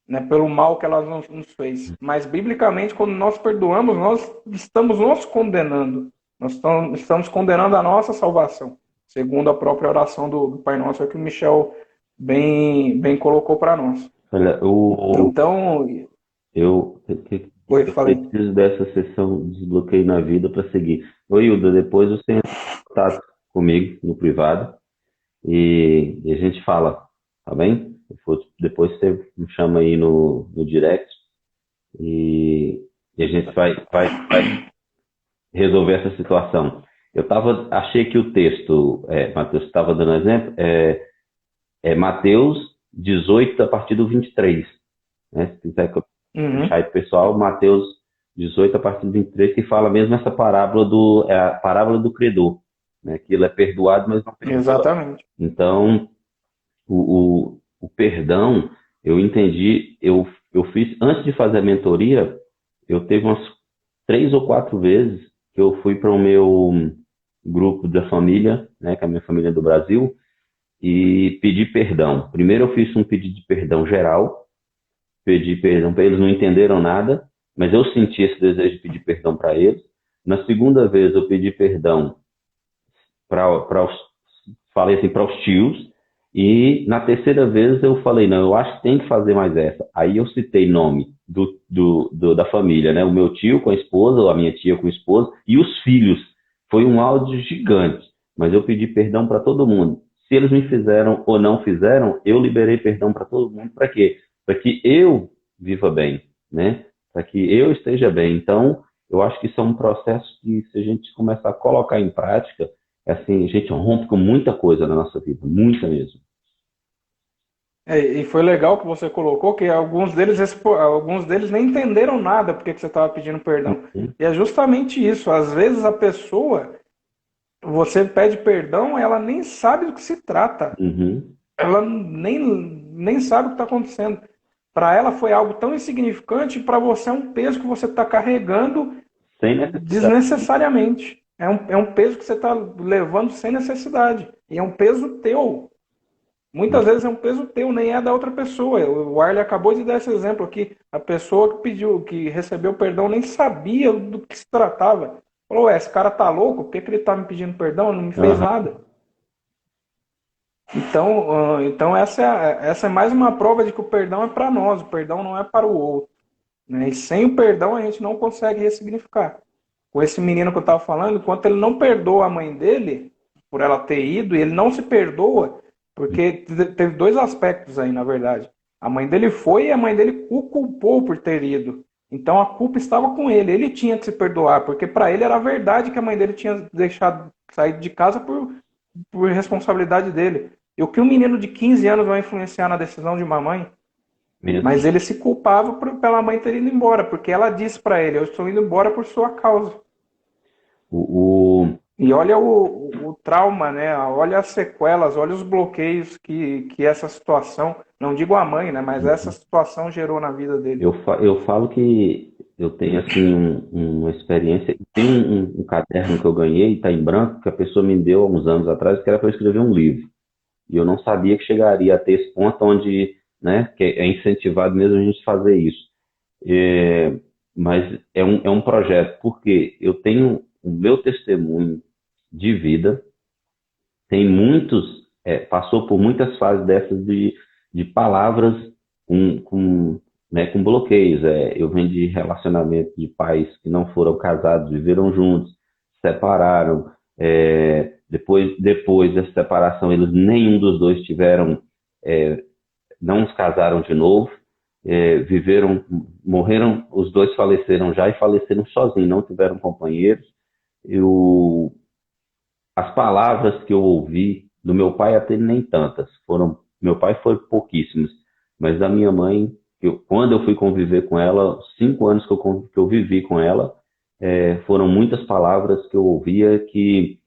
né? Pelo mal que ela nos fez. Mas biblicamente, quando nós perdoamos, nós estamos nos condenando. Nós estamos condenando a nossa salvação, segundo a própria oração do Pai Nosso, que o Michel bem colocou para nós. Olha, Então, oi, eu falei. preciso dessa sessão de desbloqueio na vida para seguir. Oi, Hilda, depois você entra em contato comigo no privado e a gente fala, tá bem? Depois você me chama aí no direct e, a gente vai resolver essa situação. Achei que o texto, Mateus estava dando exemplo, Mateus 18, a partir do 23. Né? Se quiser deixar Uhum, aí pro pessoal, Mateus 18, a partir do 23, que fala mesmo essa parábola a parábola do credor, né? Que ele é perdoado, mas não perdoa. exatamente. Então, o perdão, eu entendi, eu fiz, antes de fazer a mentoria, eu teve umas 3 ou 4 vezes que eu fui para o meu grupo da família, né, que é a minha família do Brasil, e pedi perdão. Primeiro eu fiz um pedido de perdão geral, pedi perdão para eles, não entenderam nada, mas eu senti esse desejo de pedir perdão para eles. Na segunda vez eu pedi perdão para os, falei assim, para os tios, e na terceira vez eu falei, não, eu acho que tem que fazer mais essa. Aí eu citei nome da família, né? O meu tio com a esposa, ou a minha tia com a esposa, e os filhos. Foi um áudio gigante, mas eu pedi perdão para todo mundo. Se eles me fizeram ou não fizeram, eu liberei perdão para todo mundo. Para quê? Para que eu viva bem, né? Para que eu esteja bem. Então, eu acho que isso é um processo que, se a gente começar a colocar em prática, assim, a gente rompe com muita coisa na nossa vida, muita mesmo. E foi legal que você colocou que alguns deles nem entenderam nada porque que você estava pedindo perdão. Uhum, E é justamente isso. Às vezes a pessoa, você pede perdão, ela nem sabe do que se trata. uhum, Ela nem sabe o que está acontecendo. Para ela foi algo tão insignificante, e para você é um peso que você está carregando sem necessidade. desnecessariamente. É um peso que você está levando sem necessidade. E é um peso teu. Muitas vezes é um peso teu, nem é da outra pessoa. O Arley acabou de dar esse exemplo aqui. A pessoa que pediu, que recebeu perdão, nem sabia do que se tratava. Falou, esse cara tá louco? Por que ele tá me pedindo perdão? Ele não me fez Aham. nada. Então essa é mais uma prova de que o perdão é para nós, o perdão não é para o outro. né? E sem o perdão a gente não consegue ressignificar. Com esse menino que eu estava falando, enquanto ele não perdoa a mãe dele por ela ter ido, e ele não se perdoa, porque teve dois aspectos aí, na verdade. A mãe dele foi e a mãe dele o culpou por ter ido. Então a culpa estava com ele. Ele tinha que se perdoar, porque para ele era verdade que a mãe dele tinha deixado sair de casa por responsabilidade dele. E o que um menino de 15 anos vai influenciar na decisão de uma mãe? Mesmo. Mas ele se culpava pela mãe ter ido embora, porque ela disse para ele: eu estou indo embora por sua causa. O, o, E olha o trauma, né? Olha as sequelas, olha os bloqueios que essa situação, não digo a mãe, né? Mas essa situação gerou na vida dele. eu falo que eu tenho assim uma experiência. Tem um caderno que eu ganhei, está em branco, que a pessoa me deu há uns anos atrás, que era para eu escrever um livro. E eu não sabia que chegaria a ter esse ponto onde, né, que é incentivado mesmo a gente fazer isso. É, mas é um projeto, porque eu tenho o meu testemunho de vida, tem muitos, passou por muitas fases dessas de palavras com bloqueios. Eu venho de relacionamento de pais que não foram casados, viveram juntos, separaram. Depois dessa separação, eles nenhum dos dois tiveram, não se casaram de novo, viveram, morreram, os dois faleceram já e faleceram sozinhos, não tiveram companheiros. Eu, as palavras que eu ouvi do meu pai até nem tantas, meu pai foi pouquíssimos, mas da minha mãe, quando eu fui conviver com ela, 5 anos que eu vivi com ela, foram muitas palavras que eu ouvia que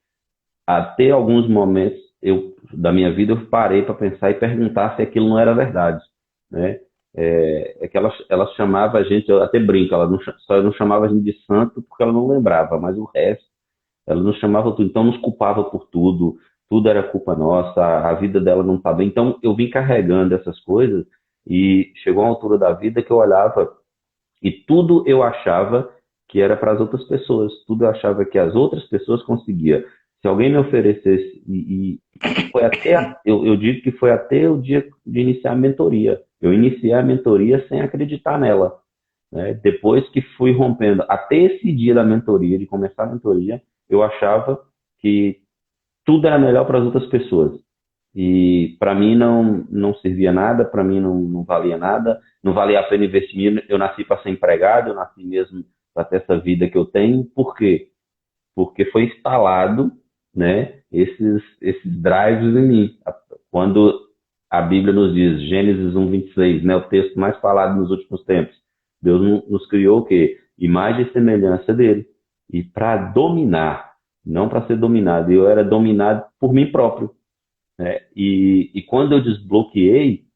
até alguns momentos da minha vida eu parei para pensar e perguntar se aquilo não era verdade, né? Que ela chamava a gente, eu até brinco, só não chamava a gente de santo porque ela não lembrava, mas o resto ela nos chamava tudo, então nos culpava por tudo, tudo era culpa nossa, a vida dela não está bem. Então eu vim carregando essas coisas e chegou uma altura da vida que eu olhava e tudo eu achava que era para as outras pessoas, tudo eu achava que as outras pessoas conseguiam. Se alguém me oferecesse, foi eu digo que foi até o dia de iniciar a mentoria. Eu iniciei a mentoria sem acreditar nela, né? Depois que fui rompendo, até esse dia da mentoria, de começar a mentoria, eu achava que tudo era melhor para as outras pessoas. E para mim não servia nada, para mim não valia nada, não valia a pena investir. Eu nasci para ser empregado, eu nasci mesmo para ter essa vida que eu tenho. Por quê? Porque foi instalado, né, esses drives em mim. Quando a Bíblia nos diz, Gênesis 1:26, né, o texto mais falado nos últimos tempos, Deus nos criou o quê? Imagem e semelhança dele. E para dominar, não para ser dominado. Eu era dominado por mim próprio, né? E quando eu desbloqueei,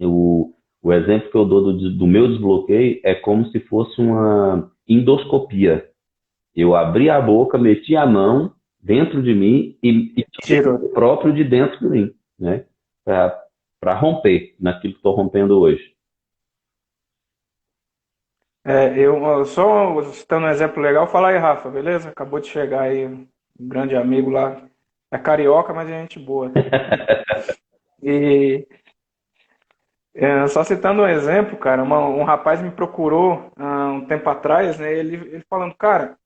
o exemplo que eu dou do meu desbloqueio é como se fosse uma endoscopia. Eu abri a boca, meti a mão dentro de mim e tirei Tirou. o próprio de dentro de mim, né? Para romper naquilo que estou rompendo hoje. Eu só citando um exemplo legal, fala aí, Rafa, beleza? Acabou de chegar aí um grande amigo lá. É carioca, mas é gente boa. E só citando um exemplo, cara, um rapaz me procurou um tempo atrás, né? Ele falando, cara,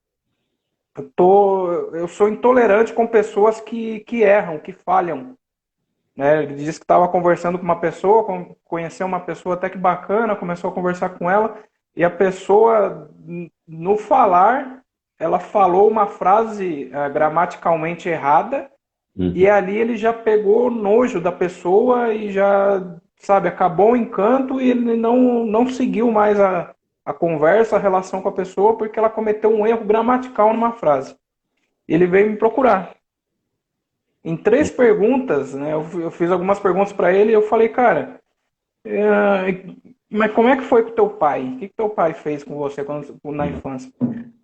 eu sou intolerante com pessoas que erram, que falham, né? Ele disse que estava conversando com uma pessoa, conheceu uma pessoa até que bacana, começou a conversar com ela, e a pessoa, no falar, ela falou uma frase gramaticalmente errada, e Uhum. ali ele já pegou nojo da pessoa e já, sabe, acabou o encanto e ele não seguiu mais a conversa, a relação com a pessoa, porque ela cometeu um erro gramatical numa frase. Ele veio me procurar. Em 3 perguntas, né, eu fiz algumas perguntas para ele e eu falei, cara, mas como é que foi com teu pai? O que teu pai fez com você na infância?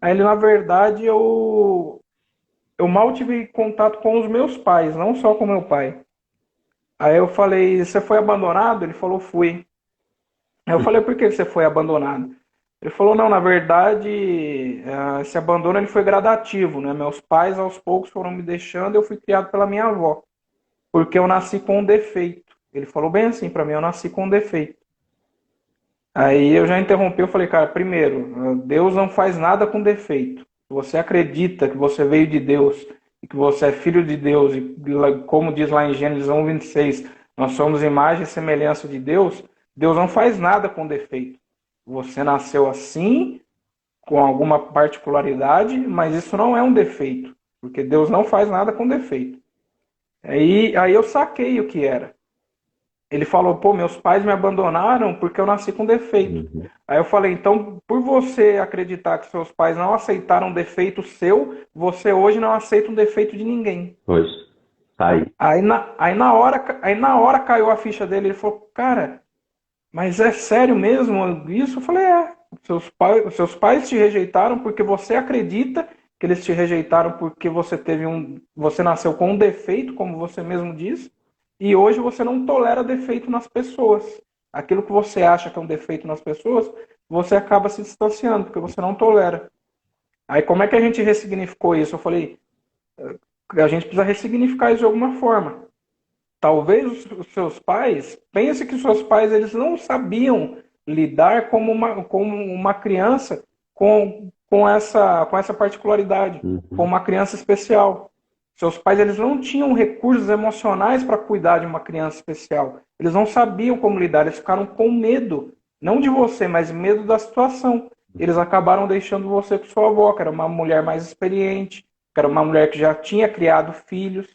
Aí ele, na verdade, eu mal tive contato com os meus pais, não só com meu pai. Aí eu falei, você foi abandonado? Ele falou, fui. Aí eu falei, por que você foi abandonado? Ele falou, não, na verdade, esse abandono ele foi gradativo, né? Meus pais aos poucos foram me deixando, eu fui criado pela minha avó, porque eu nasci com um defeito. Ele falou bem assim para mim, eu nasci com um defeito. Aí eu já interrompi, eu falei, cara, primeiro, Deus não faz nada com defeito. Se você acredita que você veio de Deus e que você é filho de Deus, e como diz lá em Gênesis 1:26, nós somos imagem e semelhança de Deus, Deus não faz nada com defeito. Você nasceu assim, com alguma particularidade, mas isso não é um defeito, porque Deus não faz nada com defeito. Aí eu saquei o que era. Ele falou, pô, meus pais me abandonaram porque eu nasci com defeito. Uhum. Aí eu falei, então, por você acreditar que seus pais não aceitaram um defeito seu, você hoje não aceita um defeito de ninguém. Pois, tá aí. Aí na hora caiu a ficha dele, ele falou, cara, mas é sério mesmo isso? Eu falei, é. Seus pais te rejeitaram porque você acredita que eles te rejeitaram porque você nasceu com um defeito, como você mesmo disse, e hoje você não tolera defeito nas pessoas. Aquilo que você acha que é um defeito nas pessoas, você acaba se distanciando porque você não tolera. Aí como é que a gente ressignificou isso? Eu falei, a gente precisa ressignificar isso de alguma forma. Talvez os seus pais, pense que os seus pais eles não sabiam lidar como uma criança com essa particularidade, com Uhum. uma criança especial. Seus pais eles não tinham recursos emocionais para cuidar de uma criança especial. Eles não sabiam como lidar, eles ficaram com medo, não de você, mas medo da situação. Eles acabaram deixando você com sua avó, que era uma mulher mais experiente, que era uma mulher que já tinha criado filhos.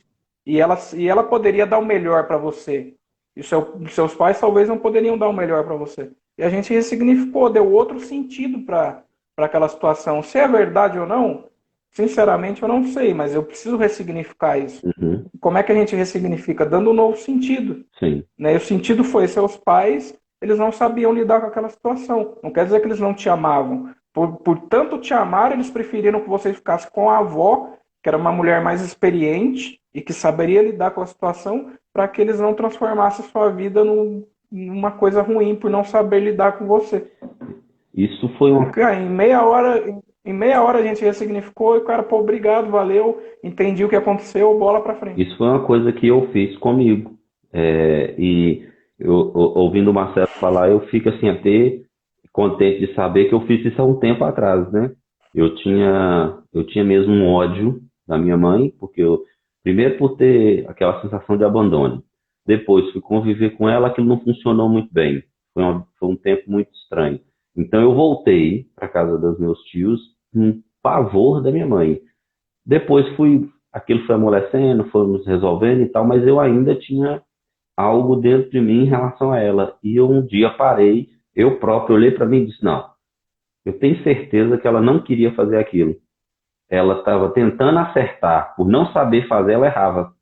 E ela poderia dar o melhor para você. E seus pais talvez não poderiam dar o melhor para você. E a gente ressignificou, deu outro sentido para aquela situação. Se é verdade ou não, sinceramente eu não sei, mas eu preciso ressignificar isso. Uhum. Como é que a gente ressignifica? Dando um novo sentido. Sim. Né? E o sentido foi, seus pais, eles não sabiam lidar com aquela situação. Não quer dizer que eles não te amavam. Por tanto te amar, eles preferiram que você ficasse com a avó, que era uma mulher mais experiente e que saberia lidar com a situação, para que eles não transformassem sua vida numa coisa ruim por não saber lidar com você. Isso foi E, uma, cara, em meia hora a gente ressignificou e o cara, pô, obrigado, valeu, entendi o que aconteceu, bola pra frente. isso foi uma coisa que eu fiz comigo. E ouvindo o Marcelo falar, eu fico assim até contente de saber que eu fiz isso há um tempo atrás, né? Eu tinha mesmo um ódio da minha mãe, porque primeiro por ter aquela sensação de abandono. Depois fui conviver com ela, aquilo não funcionou muito bem. Foi um tempo muito estranho. Então eu voltei para casa dos meus tios com pavor da minha mãe. Depois aquilo foi amolecendo, fomos resolvendo e tal, mas eu ainda tinha algo dentro de mim em relação a ela. E eu um dia parei, eu próprio olhei para mim e disse: não, eu tenho certeza que ela não queria fazer aquilo. Ela estava tentando acertar, por não saber fazer, ela errava.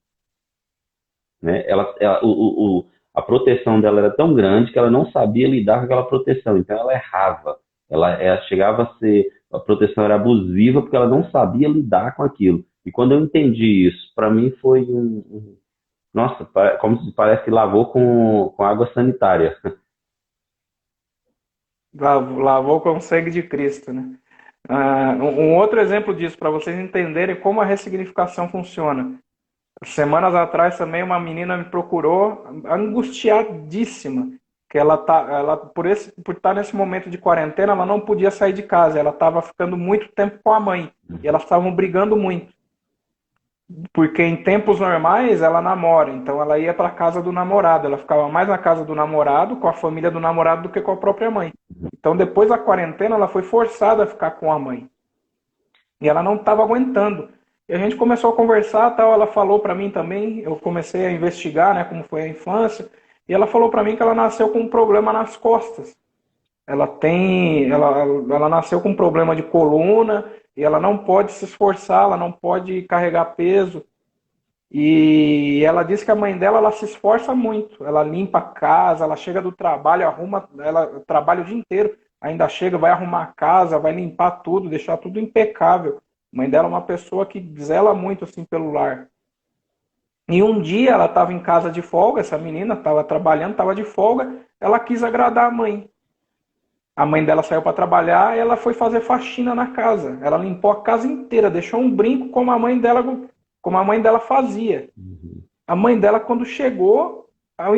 Né? A proteção dela era tão grande que ela não sabia lidar com aquela proteção, então ela errava. Ela chegava a proteção era abusiva porque ela não sabia lidar com aquilo. E quando eu entendi isso, para mim foi nossa, como se parece que lavou com água sanitária. Lavou com o sangue de Cristo, né? Um outro exemplo disso, para vocês entenderem como a ressignificação funciona. Semanas atrás também uma menina me procurou, angustiadíssima, que por estar nesse momento de quarentena, ela não podia sair de casa, ela estava ficando muito tempo com a mãe, e elas estavam brigando muito, porque em tempos normais ela namora, então ela ia para casa do namorado, ela ficava mais na casa do namorado, com a família do namorado, do que com a própria mãe. Então depois da quarentena ela foi forçada a ficar com a mãe, e ela não estava aguentando. E a gente começou a conversar, tal, ela falou para mim também, eu comecei a investigar, né, como foi a infância, e ela falou para mim que ela nasceu com um problema nas costas. Ela nasceu com um problema de coluna e ela não pode se esforçar, ela não pode carregar peso. E ela disse que a mãe dela, ela se esforça muito. Ela limpa a casa, ela chega do trabalho, arruma, ela trabalha o dia inteiro, ainda chega, vai arrumar a casa, vai limpar tudo, deixar tudo impecável. A mãe dela é uma pessoa que zela muito assim pelo lar. E um dia ela estava em casa de folga, essa menina estava trabalhando, estava de folga, ela quis agradar a mãe. A mãe dela saiu para trabalhar e ela foi fazer faxina na casa. Ela limpou a casa inteira, deixou um brinco como a mãe dela fazia. A mãe dela, quando chegou,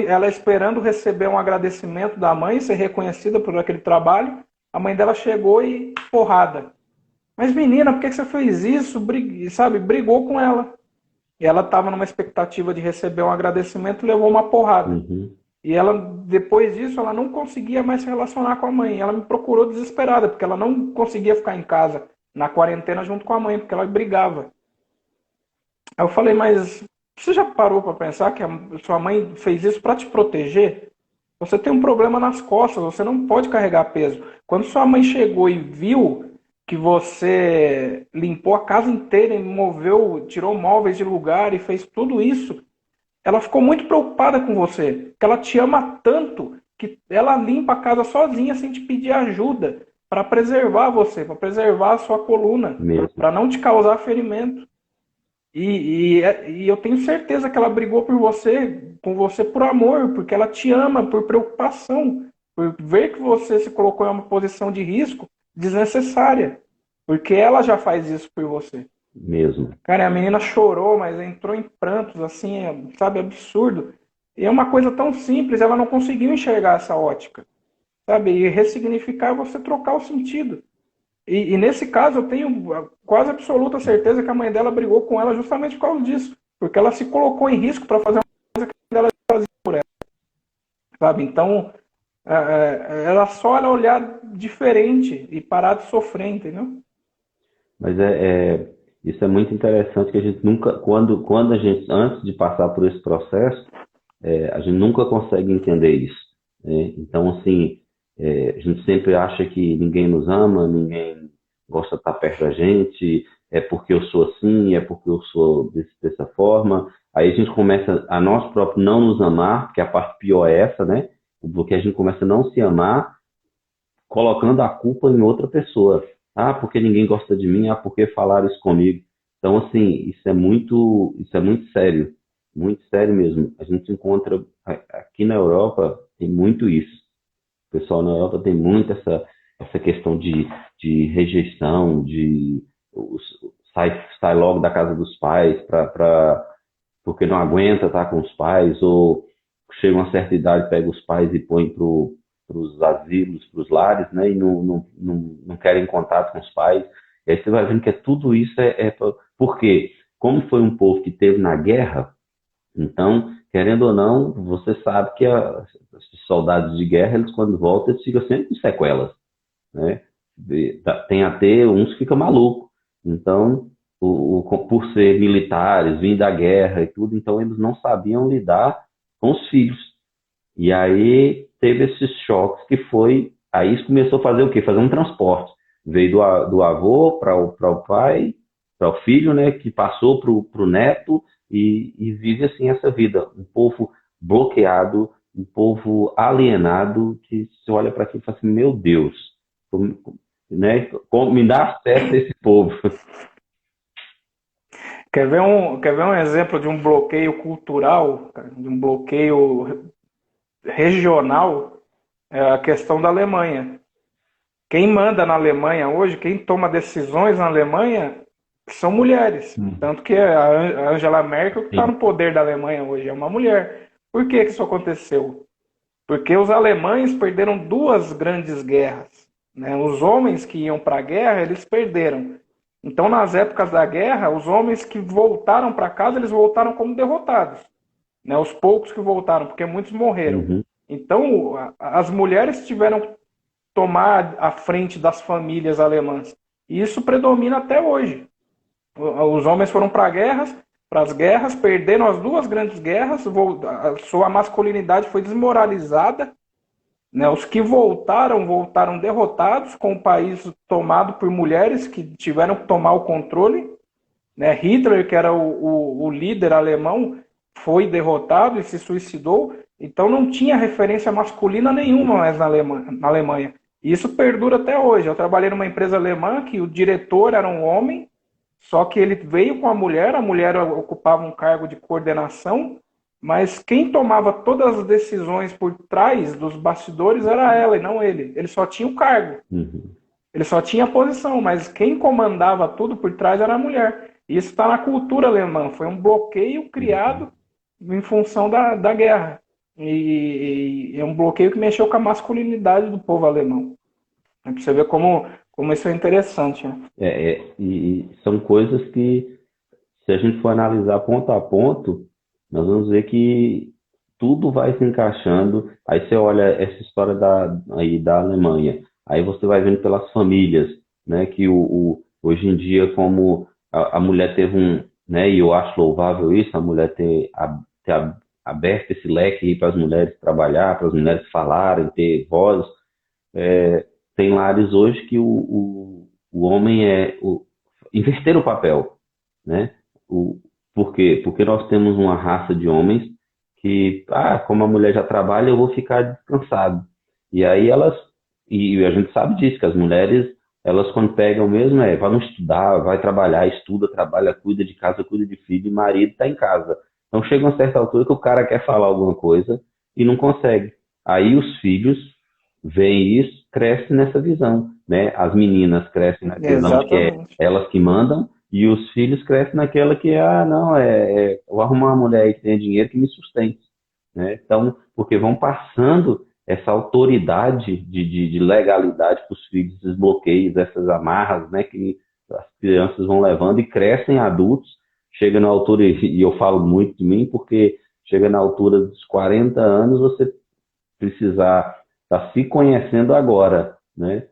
ela esperando receber um agradecimento da mãe, ser reconhecida por aquele trabalho, a mãe dela chegou e porrada. Mas menina, por que você fez isso? Sabe, brigou com ela. E ela estava numa expectativa de receber um agradecimento e levou uma porrada. Uhum. E ela, depois disso, ela não conseguia mais se relacionar com a mãe. Ela me procurou desesperada, porque ela não conseguia ficar em casa na quarentena junto com a mãe, porque ela brigava. Aí eu falei, mas você já parou para pensar que a sua mãe fez isso para te proteger? Você tem um problema nas costas, você não pode carregar peso. Quando sua mãe chegou e viu que você limpou a casa inteira e moveu, tirou móveis de lugar e fez tudo isso, ela ficou muito preocupada com você, porque ela te ama tanto que ela limpa a casa sozinha sem te pedir ajuda para preservar você, para preservar a sua coluna, Mesmo. para não te causar ferimento. E eu tenho certeza que ela brigou por você, com você por amor, porque ela te ama, por preocupação, por ver que você se colocou em uma posição de risco desnecessária, porque ela já faz isso por você. Mesmo. Cara, a menina chorou, mas entrou em prantos, assim, sabe, absurdo. E é uma coisa tão simples, ela não conseguiu enxergar essa ótica, sabe? E ressignificar é você trocar o sentido. E nesse caso eu tenho quase absoluta certeza que a mãe dela brigou com ela justamente por causa disso, porque ela se colocou em risco para fazer uma coisa que ela fazia por ela, sabe? Então, ela só ela olhar diferente e parar de sofrer, entendeu? Mas isso é muito interessante que a gente nunca, quando a gente, antes de passar por esse processo, a gente nunca consegue entender isso, né? Então, assim, a gente sempre acha que ninguém nos ama, ninguém gosta de estar perto da gente, é porque eu sou assim, é porque eu sou dessa forma. Aí a gente começa a nós próprios não nos amar, porque a parte pior é essa, né? Porque a gente começa a não se amar, colocando a culpa em outra pessoa. Ah, porque ninguém gosta de mim, ah, porque falaram isso comigo. Então, assim, isso é muito sério mesmo. A gente encontra aqui na Europa tem muito isso. O pessoal na Europa tem muito essa questão de rejeição, sai logo da casa dos pais porque não aguenta estar com os pais, ou chega uma certa idade, pega os pais e põe para os asilos, para os lares, né? E não querem contato com os pais. E aí você vai vendo que tudo isso porque, como foi um povo que teve na guerra, então, querendo ou não, você sabe que os soldados de guerra, eles quando voltam, eles ficam sempre com sequelas, né? Tem até uns que ficam malucos. Então, por ser militares, vindo da guerra e tudo, então eles não sabiam lidar com os filhos. E aí teve esses choques que foi. Aí isso começou a fazer o quê? Fazer um transporte. Veio do avô para o pai, para o filho, né? Que passou para o neto e vive assim essa vida. Um povo bloqueado, um povo alienado, que você olha para aquilo e fala assim: meu Deus, né? Me dá acesso a esse povo. Quer ver um exemplo de um bloqueio cultural, cara, de um bloqueio regional? É a questão da Alemanha. Quem manda na Alemanha hoje, quem toma decisões na Alemanha, são mulheres. Tanto que a Angela Merkel, que está no Sim. poder da Alemanha hoje, é uma mulher. Por que isso aconteceu? Porque os alemães perderam duas grandes guerras, né? Os homens que iam para a guerra, eles perderam. Então, nas épocas da guerra, os homens que voltaram para casa, eles voltaram como derrotados, né? Os poucos que voltaram, porque muitos morreram. Uhum. Então, as mulheres tiveram que tomar a frente das famílias alemãs. E isso predomina até hoje. Os homens foram para as guerras, perderam as duas grandes guerras, a sua masculinidade foi desmoralizada, né? Os que voltaram derrotados, com o país tomado por mulheres que tiveram que tomar o controle, né? Hitler, que era o líder alemão, foi derrotado e se suicidou. Então não tinha referência masculina nenhuma mais na Alemanha. E isso perdura até hoje. Eu trabalhei numa empresa alemã que o diretor era um homem, só que ele veio com a mulher ocupava um cargo de coordenação, mas quem tomava todas as decisões por trás dos bastidores era ela e não ele. Ele só tinha o cargo, Uhum. ele só tinha a posição, mas quem comandava tudo por trás era a mulher. E isso está na cultura alemã. Foi um bloqueio criado em função da guerra. e é um bloqueio que mexeu com a masculinidade do povo alemão. Pra você ver como isso é interessante, né? E são coisas que, se a gente for analisar ponto a ponto, nós vamos ver que tudo vai se encaixando. Aí você olha essa história aí da Alemanha, aí você vai vendo pelas famílias, né, que hoje em dia, como a mulher teve né, e eu acho louvável isso, a mulher ter aberto esse leque para as mulheres trabalhar, para as mulheres falarem, ter voz. Tem lares hoje que o homem inverter o papel, né? Por quê? Porque nós temos uma raça de homens que, como a mulher já trabalha, eu vou ficar descansado. E aí e a gente sabe disso, que as mulheres, elas quando pegam mesmo, vai não estudar, vai trabalhar, estuda, trabalha, cuida de casa, cuida de filho, e marido está em casa. Então chega uma certa altura que o cara quer falar alguma coisa e não consegue. Aí os filhos veem isso, crescem nessa visão, né? As meninas crescem na visão de que é Exatamente. elas que mandam, e os filhos crescem naquela que, não, eu vou arrumar uma mulher aí que tenha dinheiro que me sustente, né? Então, porque vão passando essa autoridade de legalidade para os filhos, esses bloqueios, essas amarras, né, que as crianças vão levando e crescem adultos, chega na altura, e eu falo muito de mim, porque chega na altura dos 40 anos, você precisar estar se conhecendo agora, né?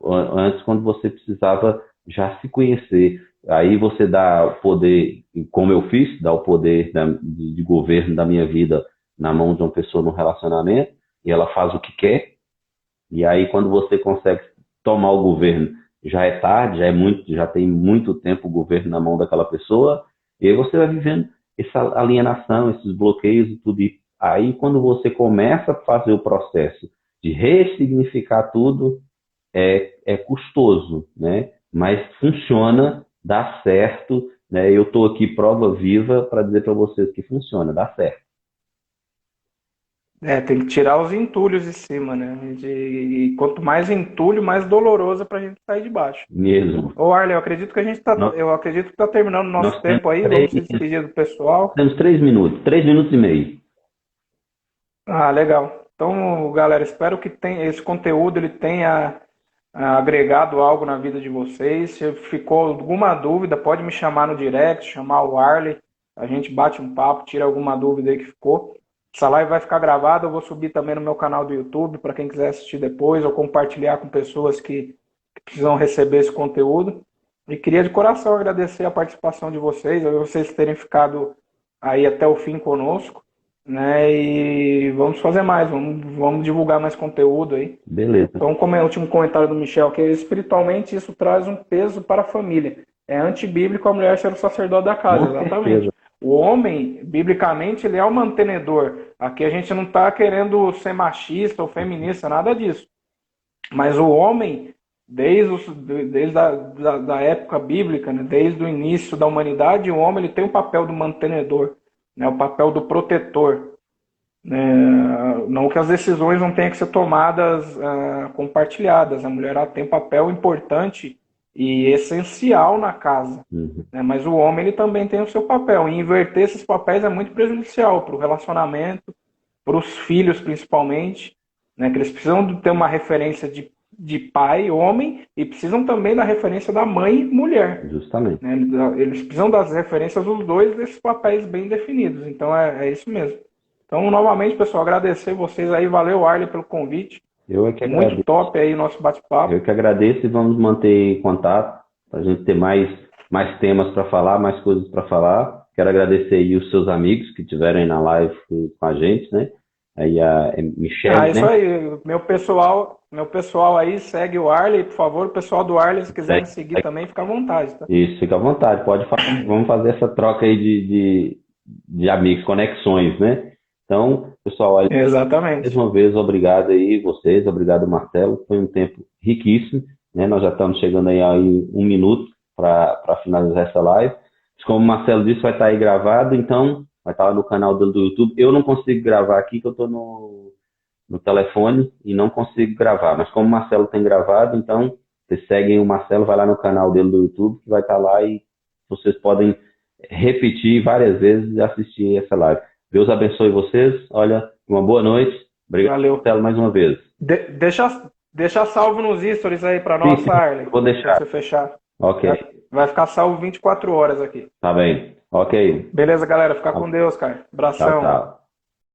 Antes, quando você precisava já se conhecer. Aí você dá o poder, como eu fiz, dá o poder de governo da minha vida na mão de uma pessoa no relacionamento, e ela faz o que quer, e aí quando você consegue tomar o governo, já é tarde, já tem muito tempo o governo na mão daquela pessoa, e aí você vai vivendo essa alienação, esses bloqueios e tudo. E aí quando você começa a fazer o processo de ressignificar tudo, é custoso, né? Mas funciona, dá certo, né? Eu estou aqui prova viva para dizer para vocês que funciona, dá certo. Tem que tirar os entulhos de cima, né? E quanto mais entulho, mais doloroso para a gente sair de baixo. Mesmo. Ô, Arley, Nós, eu acredito que tá terminando o nosso nós temos tempo aí. Vamos se despedir do pessoal. 3 minutos, 3 minutos e meio. Ah, legal. Então, galera, espero que esse conteúdo ele tenha agregado algo na vida de vocês. Se ficou alguma dúvida, pode me chamar no direct, chamar o Arley. A gente bate um papo, tira alguma dúvida aí que ficou. Essa live vai ficar gravada, eu vou subir também no meu canal do YouTube para quem quiser assistir depois ou compartilhar com pessoas que precisam receber esse conteúdo. E queria de coração agradecer a participação de vocês terem ficado aí até o fim conosco, né? E vamos fazer mais, vamos divulgar mais conteúdo aí. Beleza. Então, como é o último comentário do Michel, que espiritualmente isso traz um peso para a família. É antibíblico a mulher ser o sacerdote da casa, Com exatamente. certeza. O homem, biblicamente, ele é o mantenedor. Aqui a gente não está querendo ser machista ou feminista, nada disso. Mas o homem, desde da época bíblica, né, desde o início da humanidade, o homem ele tem o papel do mantenedor, né, o papel do protetor. Não que as decisões não tenham que ser tomadas compartilhadas. A mulher ela tem um papel importante e essencial na casa. Uhum. Mas o homem ele também tem o seu papel. E inverter esses papéis é muito prejudicial para o relacionamento, para os filhos principalmente, né, que eles precisam ter uma referência de pai, homem, e precisam também da referência da mãe, mulher. Justamente. Né? Eles precisam das referências dos dois desses papéis bem definidos. Então é isso mesmo. Então, novamente, pessoal, agradecer vocês aí. Valeu, Arley, pelo convite. Eu é que Muito agradeço. top aí o nosso bate-papo. Eu que agradeço e vamos manter em contato para a gente ter mais temas para falar, mais coisas para falar. Quero agradecer aí os seus amigos que estiveram aí na live com a gente, né? Aí a Michelle, isso né? aí. Meu pessoal aí segue o Arley, por favor. O pessoal do Arley, se quiser me seguir também, fica à vontade, tá? Isso, fica à vontade. Pode falar. Vamos fazer essa troca aí de amigos, conexões, né? Então, pessoal, olha, Exatamente. mais uma vez, obrigado aí vocês, obrigado Marcelo, foi um tempo riquíssimo, né? Nós já estamos chegando aí a 1 minuto para finalizar essa live. Como o Marcelo disse, vai estar aí gravado, então vai estar lá no canal dele do YouTube. Eu não consigo gravar aqui, que eu estou no telefone e não consigo gravar, mas como o Marcelo tem gravado, então vocês seguem o Marcelo, vai lá no canal dele do YouTube, que vai estar lá e vocês podem repetir várias vezes e assistir essa live. Deus abençoe vocês. Olha, uma boa noite. Obrigado, Valeu. Marcelo, mais uma vez. Deixa salvo nos stories aí para Sim, nós, sim, Arlen. vou deixar. Pra você fechar. Ok, Vai ficar salvo 24 horas aqui. tá bem. Ok. Beleza, galera? Fica com Deus, cara. Tchau, Abração. tchau.